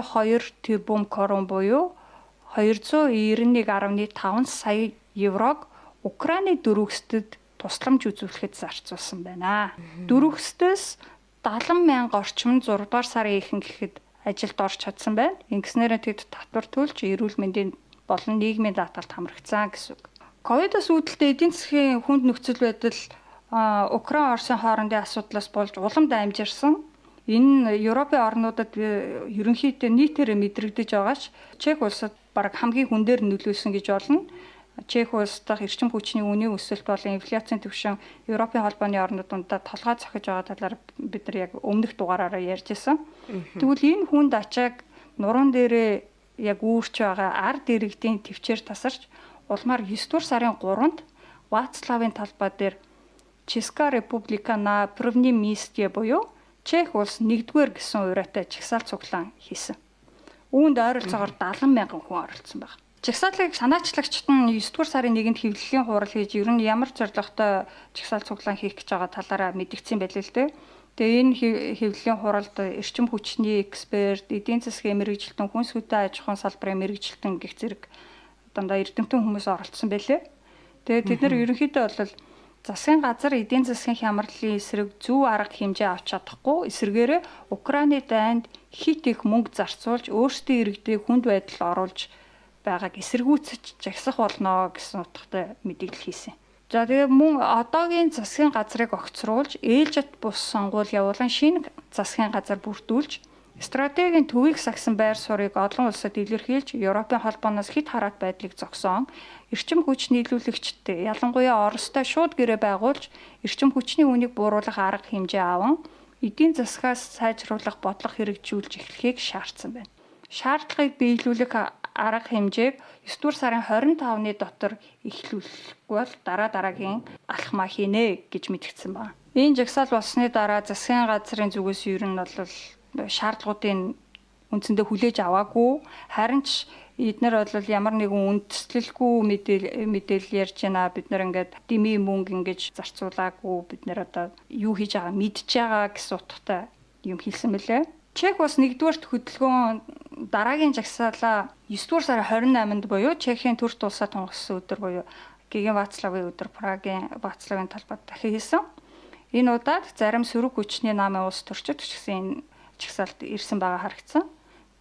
тэрбум крон буюу 291.5 сая еврог Украины дөрвөсдөд тусламж үзүүлэхэд зарцуулсан байна. Дөрвөсдөөс 70,000 орчим 6 дугаар сарын ихэнх гэхэд ажилд орж чадсан байна. Ингэснээр тэд татвар төлж эрүүл мэндийн болон нийгмийн даатгалд хамрагдсан гэсэн үг. Ковидос үүдэлтэй эдийн засгийн хүнд нөхцөл байдал Украин Оросын хоорондын асуудлаас болж улам дамжирсан. Энэ Европын орнуудад ерөнхийдөө нийтээр мэдрэгдэж байгаач Чех улсад бараг хамгийн хүндээр нөлөөлсөн гэж болно. Чех улс дахь эрчим хүчний үнийн өсөлт болон инфляцийн түвшин Европын холбооны орнуудад толгой цохиж байгаа талаар бид нар яг өмнөх дугаараараа ярьжсэн. Тэгвэл энэ хүнд ачааг нуруунд дээрээ яг үүрч байгаа ард иргэдийн төвчээр тасарч улмаар 9 дугаар сарын 3-нд Вацлавын талбай дээр Ческа Република на První místě буюу Чех улс 1-р гэсэн ураатай жагсаал цуглаан хийсэн. Үүнд ойролцоогоор 70,000 хүн оролцсон байна. Жагсаалыг санаачлагчид нь 9-р сарын 1-нд хэвлэлийн хурал хийж ер нь ямар зорилготой жагсаал цуглаан хийх гэж байгаа талаараа мэдгдсэн байлээ л дээ. Тэгээ энэ хэвлэлийн хуралд эрчим хүчний эксперт, эдийн засгийн мэрэгжилтэн, хүнс хөдөө аж ахуйн салбарын мэрэгжилтэн гэх зэрэг дандаа эрдэмтэн хүмүүс оролцсон байлээ. Тэгээ тэд нар ерөнхийдөө бол засгийн газар эдийн засгийн хямралын эсрэг зөв арга хэмжээ авч чадахгүй эсрэгээрээ Украины дайнд хит их мөнгө зарцуулж өөрсдийн иргэдийг хүнд байдалд оруулж байгааг эсэргүүцэж жагсах болно гэсэн утгатай мэдээлэл хийсэн. За тэгээ мөн одоогийн засгийн газрыг огцруулж ээлжит бус сонгуул явуулан шинэ засгийн газар бүрдүүлж Стратегийн төвийг сагсан байр суурийг олон улсад илэрхийлж, Европын холбооноос хэд хараат байдлыг зогсоон, эрчим хүч нийлүүлэгчтэй, ялангуяа Оростой шууд гэрээ байгуулж, эрчим хүчний үнийг бууруулах арга хэмжээ аван, эдийн засгаас сайжруулах бодлого хэрэгжүүлж эхлэхийг шаардсан байна. Шаардлагыг биелүүлэх арга хэмжээг 9 дугаар сарын 25-ны дотор эхлүүлэхгүй бол дараагийн алхмаа хийнэ гэж мэдгдсэн байна. Энэ жагсаал болсны дараа засгийн газрын зүгээс ер нь бол шаардлагуудын үндсэндээ хүлээж аваагүй, харин ч эднэр бол ямар нэгэн үндэслэлгүй мэдээлэл ярьж байна. Бид нэр ингээд дими мөнгө ингэж зарцуулаагүй, бид нэр одоо юу хийж байгаа мэдж байгаа гэсэн утгатай юм хэлсэн мөлий. Чех бас 1-р хөдөлгөөн дараагийн жагсаалаа 9-р сарын 28-нд буюу Чехийн төр тулсаа тунхагласан өдөр буюу Геген Вацлавын өдөр Прагийн Вацлавын талбайд дахин хийсэн. Энэ удаад зарим сөрөг хүчний намын улс төрчид гэсэн жагсаалд ирсэн байгаа харагдсан.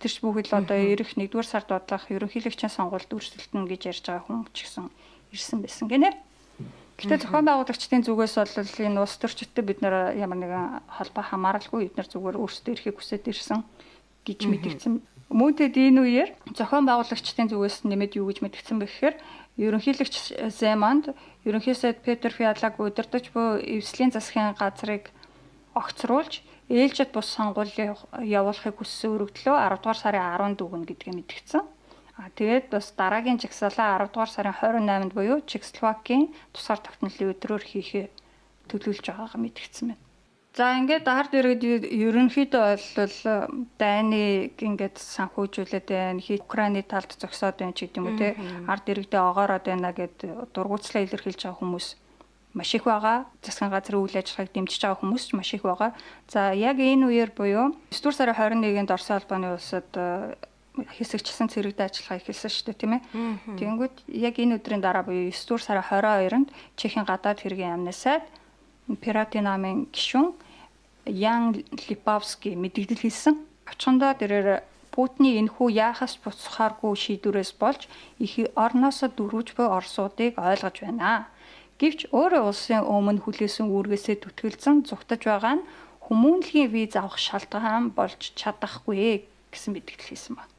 Тэр ч бүгд л одоо ирэх 1-р сард бодлох ерөнхийлөгчийн сонгуульд үргэлжилтэн гэж ярьж байгаа хүн ч гэсэн ирсэн байсан гинэ. Гэхдээ зохион байгуулагчдын зүгээс бол энэ улс төрчидтэй бид нэр ямар нэгэн холбоо хамааралгүй эдгээр зүгээр өөрсдөө ирэхийг хүсэж ирсэн гэж мэдгдсэн. Мөн тэд энэ үеэр зохион байгуулагчдын зүгээс нэмээд юу гэж мэдгдсэн бэ гэхээр ерөнхийлөгч Земанд ерөнхий сайд Петр Фиалаг удирдах буй эвслийн засгийн газрыг огцруулж ээлжид бус сонгуулийг явуулахыг хүссэн өргөдлөө 10 дугаар сарын 10-нд өгнө гэдгийг мэдгдсэн. Тэгээд бас дараагийн жагсаалаа 10 дугаар сарын 28-нд буюу Чехословакийн тусгаар тогтнолын өдрөөр хийхээ төлөвлөж байгаагаа мэдгдсэн байна. За ингээд ард иргэд ерөнхийдөө бол дайныг ингээд санхүүжүүлээд байна. Украины талд зогсоод байна ч гэдэг юм уу те. Ард иргэдээ огоороод байна гэд дургуутслаа илэрхийлж байгаа хүмүүс маш их байгаа. Засгийн газрын үйл ажиллагааг дэмжиж байгаа хүмүүс ч маш их байгаа. За яг энэ үеэр буюу 9 дугаар сарын 21-нд Орос албаны улсад хэсэгчсэн цэрэгдээ ажиллахаа эхэлсэн шүү дээ тийм ээ. Тэгэнгүүт яг энэ өдрийн дараа буюу 9 дугаар сарын 22-нд Чехийн гадаад хэргийн яамны сайд Пиратын намын гишүүн Ян Липавский мэдээлэл хийсэн. Очихондоо тэрээр Путины энэхүү яахаас буцахааргүй шийдвэрээс болж их орноосоо дөрвж буй орсуудыг ойлгож байна. Гэвч өөрөө улсын өмнө хүлээсэн үүргээсээ түтгэлзэн зугтаж байгаа нь хүмүүнлэгийн виз авах шалтгаан болж чадахгүй гэсэн мэдээлэл хийсэн байна.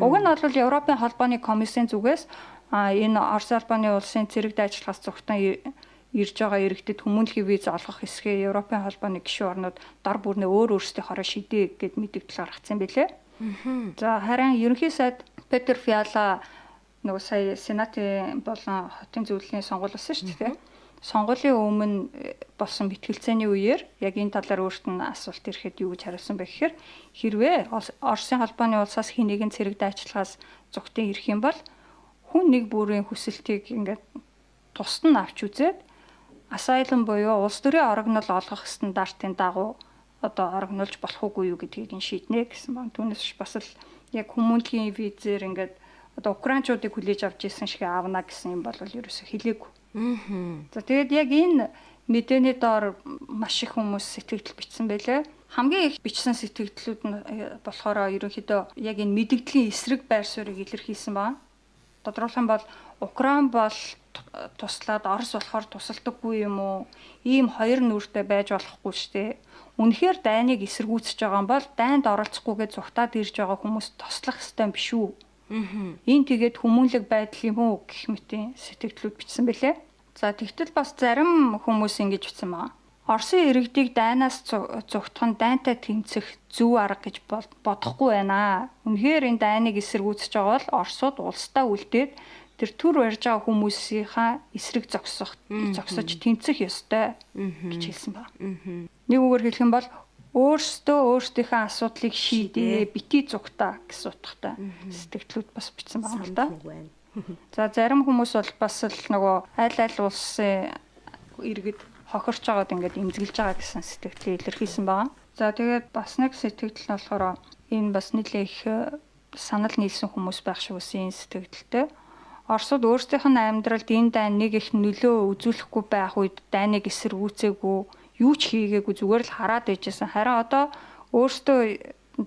Уг нь бол Европын холбооны комиссийн зүгээс энэ Орос албаны улсын цэрэгд ажиллахаас зугтан ирж байгаа иргэдэд хүмүүнлэгийн виз олгох хэсгээ Европын холбооны гишүүн орнууд дор бүрнээ өөрсдийн хороо шийдээ гэд мэдээлэл гаргацсан байлээ. За харин ерөнхий сайд Петр Фиала нөгөө сая сенатын болон хотын зөвлөлийн сонгуул болсон шүү дээ. Сонгуулийн өмнө болсон мэтгэлцээний үеэр яг энэ талаар өөрт нь асуулт ирэхэд юу гэж хариулсан бэ гэхээр хэрвээ Оросын холбооны улсаас хинэгэн цэрэгд ажиллахаас зугтан ирэх юм бол хүн нэг бүрийн хүсэлтийг ингээд тусад нь авч үзээд асайлан буюу улс төрийн орогнол олгох стандартын дагуу одоо орогнолж болох уугүй юу гэдгийг нь шийднэ гэсэн байна. Түүнээс бас л яг хүмүүнлэгийн визээр ингээд одоо украинчуудыг хүлээж авч ирсэн шиг аавна гэсэн юм бол ерөөсөө хэлээгүй. За тэгээд яг энэ мэдээний доор маш их хүмүүс сэтгэгдэл бичсэн байлээ. Хамгийн их бичсэн сэтгэгдлүүд нь болохоор ерөнхийдөө яг энэ мэдэгдлийн эсрэг байр суурийг илэрхийлсэн байна. Тодорхойлох юм бол Украин бол туслаад Орос болохоор тусалдаггүй юм уу? Ийм хоёр нүртэй байж болохгүй штэ. Үнэхээр дайныг эсэргүүцэж байгаа юм бол дайнд оролцохгүйгээ зүгтаад ирж байгаа хүмүүс тослох ёстой биш үү? Энэ тэгээд хүмүүнлэг байдал юм уу гэх мэтийн сэтгэгдлүүд бичсэн байлээ. За тэгтэл бас зарим хүмүүс ингэж бичсэн байна. Оросын иргэдийг дайнаас зүгтах нь дайнтай тэмцэх зөв арга гэж бодохгүй байна. Үнэхээр энэ дайныг эсэргүүцэж байгаа бол Оросууд улсдаа үлдээд тэр төр барьж байгаа хүмүүсийнхаа эсрэг зогсож тэмцэх ёстой гэж хэлсэн байна. Нэг үгээр хэлэх юм бол өөрсдийнхөө асуудлыг шийдээ, бити зүгтаа гэсэн утгатай сэтгэлдлүүд бас бичсэн байна л да. За зарим хүмүүс бол бас л нөгөө аль улсын иргэд хохирч байгаад ингээд имзэглэж байгаа гэсэн сэтгэлдлийг илэрхийлсэн байна. За тэгээд бас нэг сэтгэгдэл нь болохоор энэ бас нэлээх их санал нийлсэн хүмүүс байх шиг үсэн сэтгэгдэлтэй. Оросууд өөрсдийнх нь амьдралд энэ дайн нэг их нөлөө үзүүлэхгүй байх үед дайныг эсэргүүцээгүй юу ч хийгээгүй зүгээр л хараад байжсэн. Харин одоо өөртөө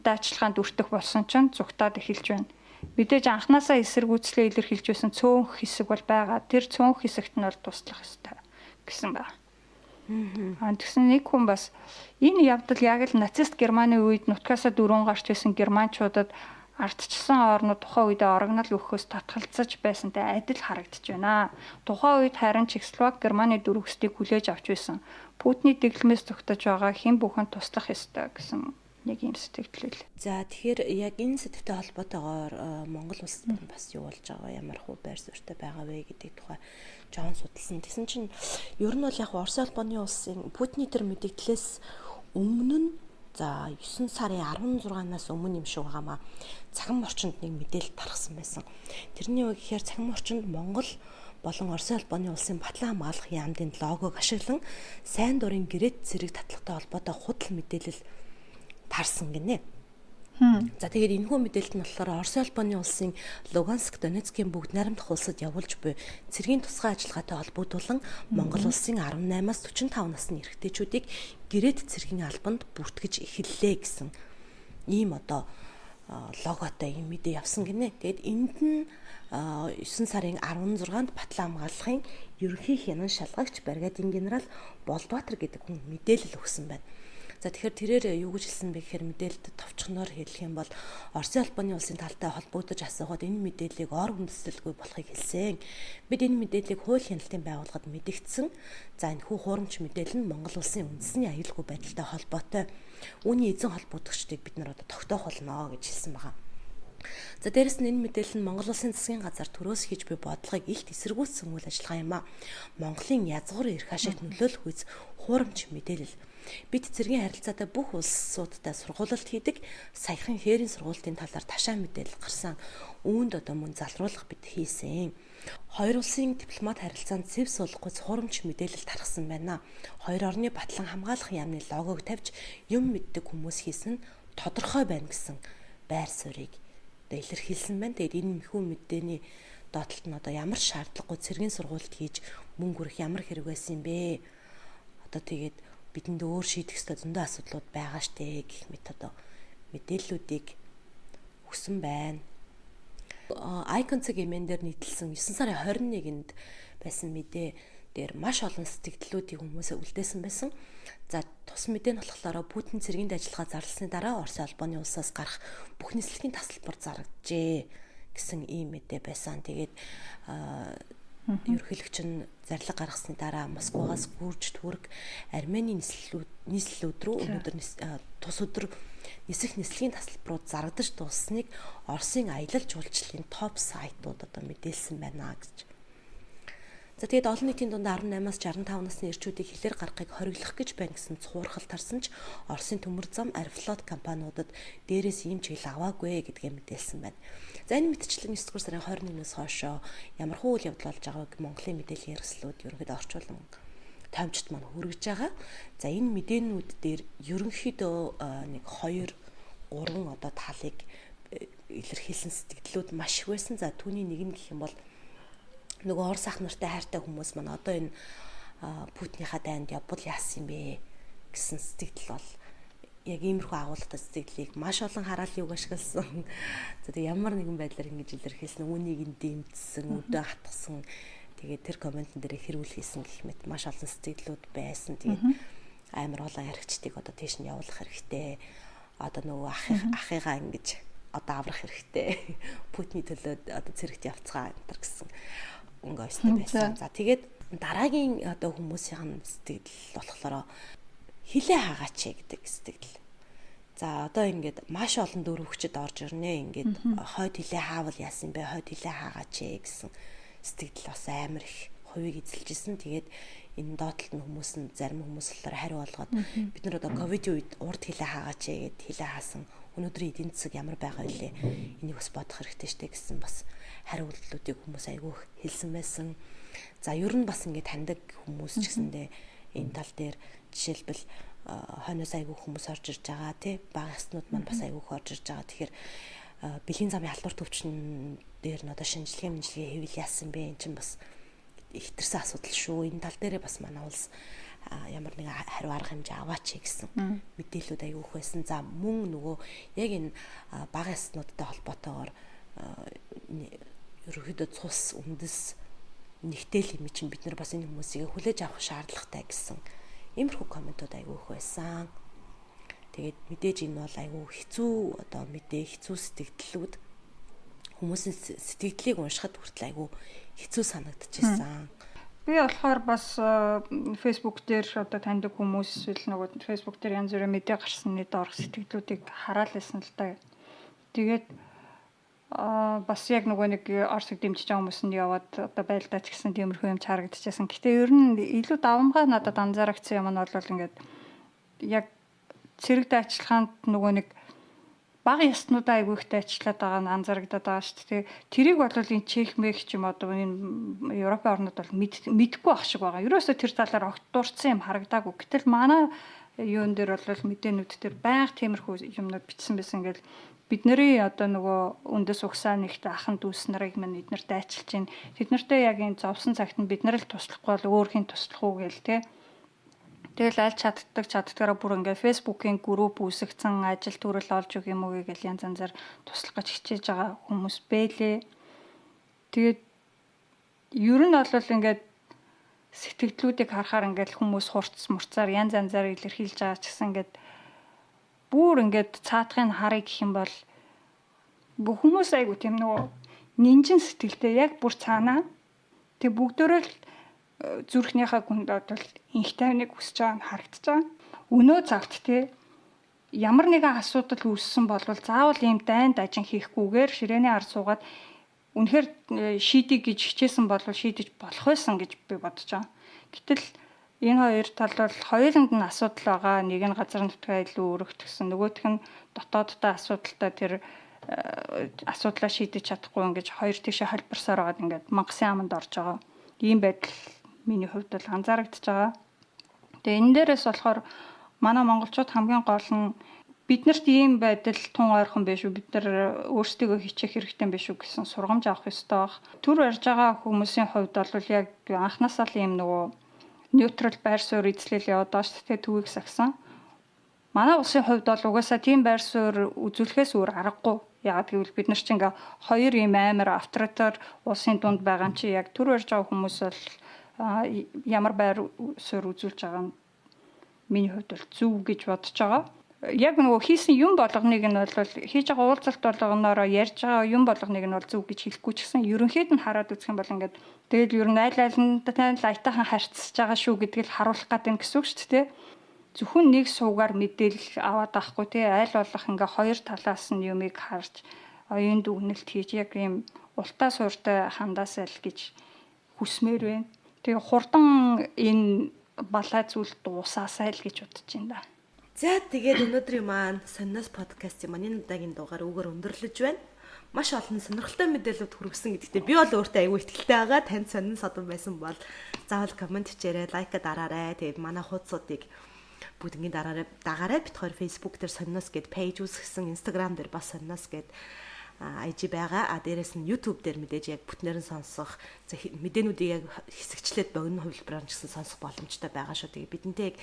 даачлагаанд өртөх болсон чинь зүгтаад эхэлж байна. Мэдээж анханасаа эсэргүүцлээ илэрхийлж байсан цөөнх хэсэг бол байгаа. Тэр цөөнх хэсэгт нь бол туслах ёстой гэсэн байна. Тэгсэн нэг хүн бас энэ явдал яг л нацист Германы үед нутгаасаа дөрвөн гарч ирсэн германчуудад ардчилсан орнууд тухайн үедээ орогнол өгөхөөс татгалзаж байсантай адил харагдаж байна. Тухайн үед харин Чехословак Германы дөрвөсдийг хүлээж авч байсан. Путиний дэглэмээс зүгтэж байгаа хэн бүхэн туслах ёстой гэсэн нэг юм сэтгэл л. За тэгэхээр яг энэ сэдвтэй холбоотойгоор Монгол улс бас юу болж байгаа, ямар хөө байр суурьтай байгаа вэ гэдэг тухай жоон судалсан. Тэгсэн чинь ер нь бол яг Орос улбаны улсын Путиний тэр мэдээлэлээс өмнө нь за 9 сарын 16-наас өмнө юм шиг байгаамаа цагаан орчинд нэг мэдээлэл тархсан байсан. Тэрний үг гэхээр цагаан орчинд Монгол болон Орос улбаны улсын батлан хамгаалах яамдын логог ашиглан сайн дурын гэрээт зэрэг татлагтай холбоотой худал мэдээлэл тарсан гинэ. За тэгээд энэхүү мэдээлэлт нь болохоор Орос улбаны улсын Луганск, Донецкийн бүгд найрамдах улсад явуулж буй цэргийн тусгай ажиллагаатай холбогдуулан Монгол улсын 18-аас 45 насны эрэгтэйчүүдийг гэрээт цэргийн албанд бүртгэж эхэллээ гэсэн ийм одоо логотой юм мэдээ явсан гинэ. Тэгээд энд нь 9 сарын 16-нд батлан хамгаалахын ерөнхий хянан шалгагч бригадын генерал Болдбаатар гэдэг хүн мэдээлэл өгсөн байна. За тэгэхээр тэрээр юу гэж хэлсэн бэ гэхээр мэдээлэлд товчхоноор хэлэх юм бол Орос улбаны улсын талтай холбогдож асуухад энэ мэдээллийг ор үндэслэлгүй болохыг хэлсэн. Бид энэ мэдээллийг хууль хяналтын байгууллагад мэдгдсэн. За энэхүү хуурамч мэдээлэл нь Монгол улсын үндэсний аюулгүй байдалтай холбоотой. Үүний эзэн холбогдогчдыг бид нар одоо тогтоох болно гэж хэлсэн байгаа. За дээрэс нь энэ мэдээлэл нь Монгол улсын засгийн газар төрөөс хийж буй бодлогыг илт эсэргүүцсэн үйл ажиллагаа юм а. Монголын язгуур эрх ашигт нөлөөлөх үз хуурамч мэдээлэл. Бид цэргийн харилцаатай бүх улсуудтай сургуулилт хийдэг. Саяхан хээрийн сургуулийн талаар ташаа мэдээлэл гарсан. Үүнд одоо мөн залруулах бид хийсэн. Хоёр улсын дипломат харилцаанд цэв суулгахгүй хуурамч мэдээлэл тархсан байна. Хоёр орны батлан хамгаалах яамны логог тавьж юм мэддэг хүмүүс хийсэн тодорхой байна гэсэн байр суурийг илэрхийлсэн байна. Тэгээд энэ мэхүү мэдээний доотлолт нь одоо ямар шаардлагагүй цэргийн сургуульд хийж мөнгө өрөх ямар хэрэг байсан юм бэ? Одоо тэгээд бидэнд өөр шийдэх ёстой зөндөө асуудлууд байгаа штэ гэх мэт одоо мэдээллүүдийг өгсөн байна. Icon цаг эмэндээр нийтэлсэн 9 сарын 21-нд байсан мэдээ дээр маш олон сэтгэлдлүүдийг хүмүүсээ үлдээсэн байсан. За тус мэдээ нь болохоор Путин цэргийн ажиллагаа зарласны дараа Орос улбаны улсаас гарах бүх нислэгийн тасалбар зарагджээ гэсэн ийм мэдээ байсан. Тэгээд ерөнхийлөгч нь зарлиг гаргасны дараа Москвагаас гүрж түрэг Армени нийслэлүүд рүү өнөөдөр тус өдөр нисэх нислэгийн тасалбарууд зарагдаж дуусныг Оросын аялал жуулчлалын топ сайтууд одоо мэдээлсэн байна гэж. За тэгээд олон нийтийн дунд 18-аас 65 насны эрчүүдийг хилээр гаргахыг хориглох гэж байна гэсэн цуурхал тарсан ч Оросын төмөр зам Аэрофлот компаниудад дээрээс ийм чиглэл аваагүй гэдгээ мэдээлсэн байна. За энэ мэтчлэн 9 дугаар сарын 21-ээс хойш ямар хуу үйл явдал болж байгааг Монголын мэдээллийн хэрэгслүүд ерөнхийдөө орчуулан томчд маань хүргэж байгаа. За энэ мэдээнүүд дээр ерөнхийдөө нэг 2-3 одоо талыг илэрхийлсэн сэтгэлдлүүд маш их байсан. За түүний нэг нь гэх юм бол нөгөө Орос ах нартай хайртай хүмүүс маань одоо энэ Путиныхаа дайнд явбал яасан юм бэ гэсэн сэтгэл бол яг иймэрхүү агуулгатай сэтгэлийг маш олон хараалын үг ашигласан. За тэг ямар нэгэн байдлаар ингэж илэрхийлсэн, үүнийг нь дэмжсэн, өдөө хатгсан. Тэгээд тэр комментэн дээр хэрүүл хийсэн гэх мэт маш олон сэтгэлүүд байсан. Тэгээд амар олон харигчдыг одоо тийш нь явуулах хэрэгтэй. Одоо нөгөө ахыгаа ингэж одоо аврах хэрэгтэй. Путиний төлөө одоо цэрэгт явцгаа энэ гэсэн өнгө өстэй байсан. За тэгээд дараагийн одоо хүмүүсийн сэтгэл болохоор хилээ хаагаач гэдэг сэтгэл. За одоо ингээд маш олон дөрөв хүчит орж ирнэ. Ингээд хойд хилээ хаавал яасан бэ? Хойд хилээ хаагаач гэсэн сэтгэл бас амар их хувийг эзэлжсэн. Тэгээд энэ доотлолт нь хүмүүс нь зарим хүмүүс болохоор хариу болгоод бид нар одоо ковидын үед урд хилээ хаагаач гэд хилээ хаасан. Өнөөдрийн эдийн засаг ямар байгаа вэ? Энийг бас бодох хэрэгтэй штэ гэсэн бас хариултуудыг хүмүүс айгүйх хэлсэн байсан. За ер нь бас ингээд таньдаг хүмүүс ч гэсэндээ энэ тал дээр жишээлбэл хойноос айгүйх хүмүүс орж ирж байгаа тий бага яснууд маань бас айгүйх орж ирж байгаа. Тэгэхээр бэлгийн замын халдвар төвчн дээр нь одоо шинжилгээ хэвэл яасан бэ? Энд чинь бас ихтэрсэн асуудал шүү. Энэ тал дээрээ бас манай улс ямар нэг хариу арга хэмжээ аваач гэсэн мэдээлэлүүд айгүйх байсан. За мөн нөгөө яг энэ бага яснуудтай холбоотойгоор ерөөхдөө цус үндэс нэгтэл юм чинь бид нар бас энэ хүмүүсийг хүлээж авах шаардлагатай гэсэн Иймэрхүү комментууд айгүй их байсан. Тэгээд мэдээж энэ бол айгүй хэцүү одоо хэцүү сэтгэлдлүүд хүмүүсийн сэтгэлдлийг уншихад хүртэл айгүй хэцүү санагдчихсан. Би болохоор бас Facebook дээр одоо таньдаг хүмүүс эсвэл нөгөө Facebook дээр янз бүрийн мэдээ гарсны доорх сэтгэлдлүүдийг хараад байсан л да. Тэгээд бас яг нөгөө нэг Оросыг дэмжиж байгаа хүмүүс нь яваад одоо байлдаач гэсэн тиймэрхүү юм харагдчихсан. Гэтэ ер нь илүү давамгай надад анзаарчихсан юм нь бол ингээд яг цэрэг дайчилгаанд нөгөө нэг бага яснуудаа айгүй ихтэй ажиллаад байгаа нь анзаарагдаад байгаа шүү дээ. Тэрийг бол энэ Чех мэх ч юм одоо энэ Европын орнууд бол мэдэхгүй ах шиг байгаа. Ерөөсөө тэр талаар огт дурдсан юм харагдаагүй. Гэтэл манай юун дээр бол мэдээнүүд дээр байнга тиймэрхүү юмнууд бичсэн байсан. Ингээл бидний одоо нөгөө үндэс угсаа нэгт ахын дүүс нарыг мань эднэр дайчилж байна. Тэд нартэй яг энэ зовсон цагт нь бид нар л туслахгүй бол өөр хин туслах уу гээл те. Тэгэл аль чаддагаараа бүр ингээ Facebook-ийн групп үүсгэсэн ажил төрөл олж өг юм уу гэж янз янзаар туслах гэж хичээж байгаа хүмүүс бэлээ. Тэгээд ер нь бол ингээд сэтгэлдлүүдийг харахаар ингээд хүмүүс хурц мурцаар янз янзаар илэрхийлж байгаа ч гэсэн ингээд бүр ингээд цаатахын харъя гэх юм бол хүмүүс айгу тийм нөгөө нинжин сэтгэлтэй яг бүр цаанаа тэг бүгдөө л зүрхнийхээ гүнд бодвол инх тайвныг хүсэж байгаа нь харагдаж байгаа. Өнөө цагт те ямар нэгэн асуудал үүссэн бол заавал ийм дайн дажин хийхгүйгээр ширээний ар суугаад үнэхээр шийдийг гэж хичээсэн бол шийдэж болох байсан гэж би бодож байгаа. Гэтэл энэ хоёр тал бол хоёуланд нь асуудал байгаа. Нэг нь газар нутгаа илүү өргөтгсөн, нөгөөх нь дотоодтой асуудалтай тэр асуудлаа шийдэж чадахгүй ингэж хоёр тийшээ холборсоор байгаад ингээд мангасын аманд орж байгаа. Ийм байдал миний хувьд бол анзаарэгдэж байгаа. Тэгээ энэ дээрээс болохоор манай монголчууд хамгийн гол нь биднэрт ийм байдал тун ойрхон биш үү, бид нар өөрсдийгөө хичээх хэрэгтэй биш үү гэсэн сургамж авах ёстой баг. Түр барьж байгаа хүмүүсийн хувьд бол яг анхнаасаа л ийм нөгөө нейтрал байр суурь эзлэл яваад байгаа шүү дээ, төвийг сагсан. Манай улсын хувьд бол угаасаа тийм байр суурь үзүүлэхээс өөр аргагүй. Яг гэвэл бид нар чинь ингээ хоёр ийм амар авторитар улсын дунд байгаа юм чи яг түр барьж байгаа хүмүүс бол ямар байр суурь үзүүлж байгаа нь миний хувьд бол зөв гэж бодож байгаа. Яг нөгөө хийсэн юм болгоныг нь бол хийж байгаа уулзалт болгоноороо ярьж байгаа юм болгоныг нь бол зөв гэж хэлэхгүй ч гэсэн ерөнхийд нь хараад үзэх юм бол ингээд тэгэл ер нь айл айлнтай лайтахан харьцаж байгаа шүү гэдгийг л харуулах гэдэг нь гэсэн үг шүү дээ. Зөвхөн нэг суугаар мэдээлэл аваад авахгүй тий айл болох ингээ хоёр талаас нь юмыг харж оюунд үгнэлт хийж яг ийм ултаа сууртай хандаасаа л гэж хүсмээр байна. Тэгээ хурдан энэ балай зүйл дуусаасаа л гэж бодож байна да. За тэгээд өнөөдрийн маань Сонноос подкастын маань энэ удаагийн дугаар үгээр өндөрлөж байна. Маш олон сонирхолтой мэдээлэлүүд хүргэсэн гэдэгтээ би бол өөртөө аягүй итгэлтэй байгаа. Танд сонин содон байсан бол заавал комент хийээрэй, лайк дараарай. Тэгээд манай хуудсуудыг бүгднийг дагаарай. Бид хоёр Facebook дээр Сонноос гэд пэйж үүсгэсэн, Instagram дээр бас Сонноос гэд IG байгаа. Дээрээс нь YouTube дээр мэдээж яг бүтнээр нь сонсох, мэдээнүүдийг яг хэсэгчлээд богино хувилбараар ч гэсэн сонсох боломжтой байгаа шүү. Тэгээ бидэнтэй яг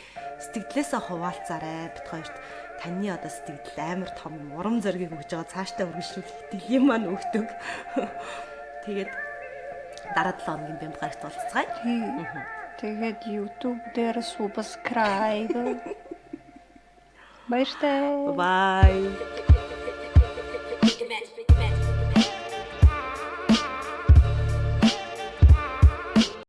сэтгэлдээсээ хуваалцаарай. Бид хоёрт таны одоо сэтгэл амар том урам зориг өгж байгаа, цаашдаа үргэлжлүүлэх итгэл юм маань өгдөг. Тэгээд дараа 7 хоногийн бямбгарагт уулзцгаая. Тэгээд YouTube дээр subscribe. Баяртай. Bye.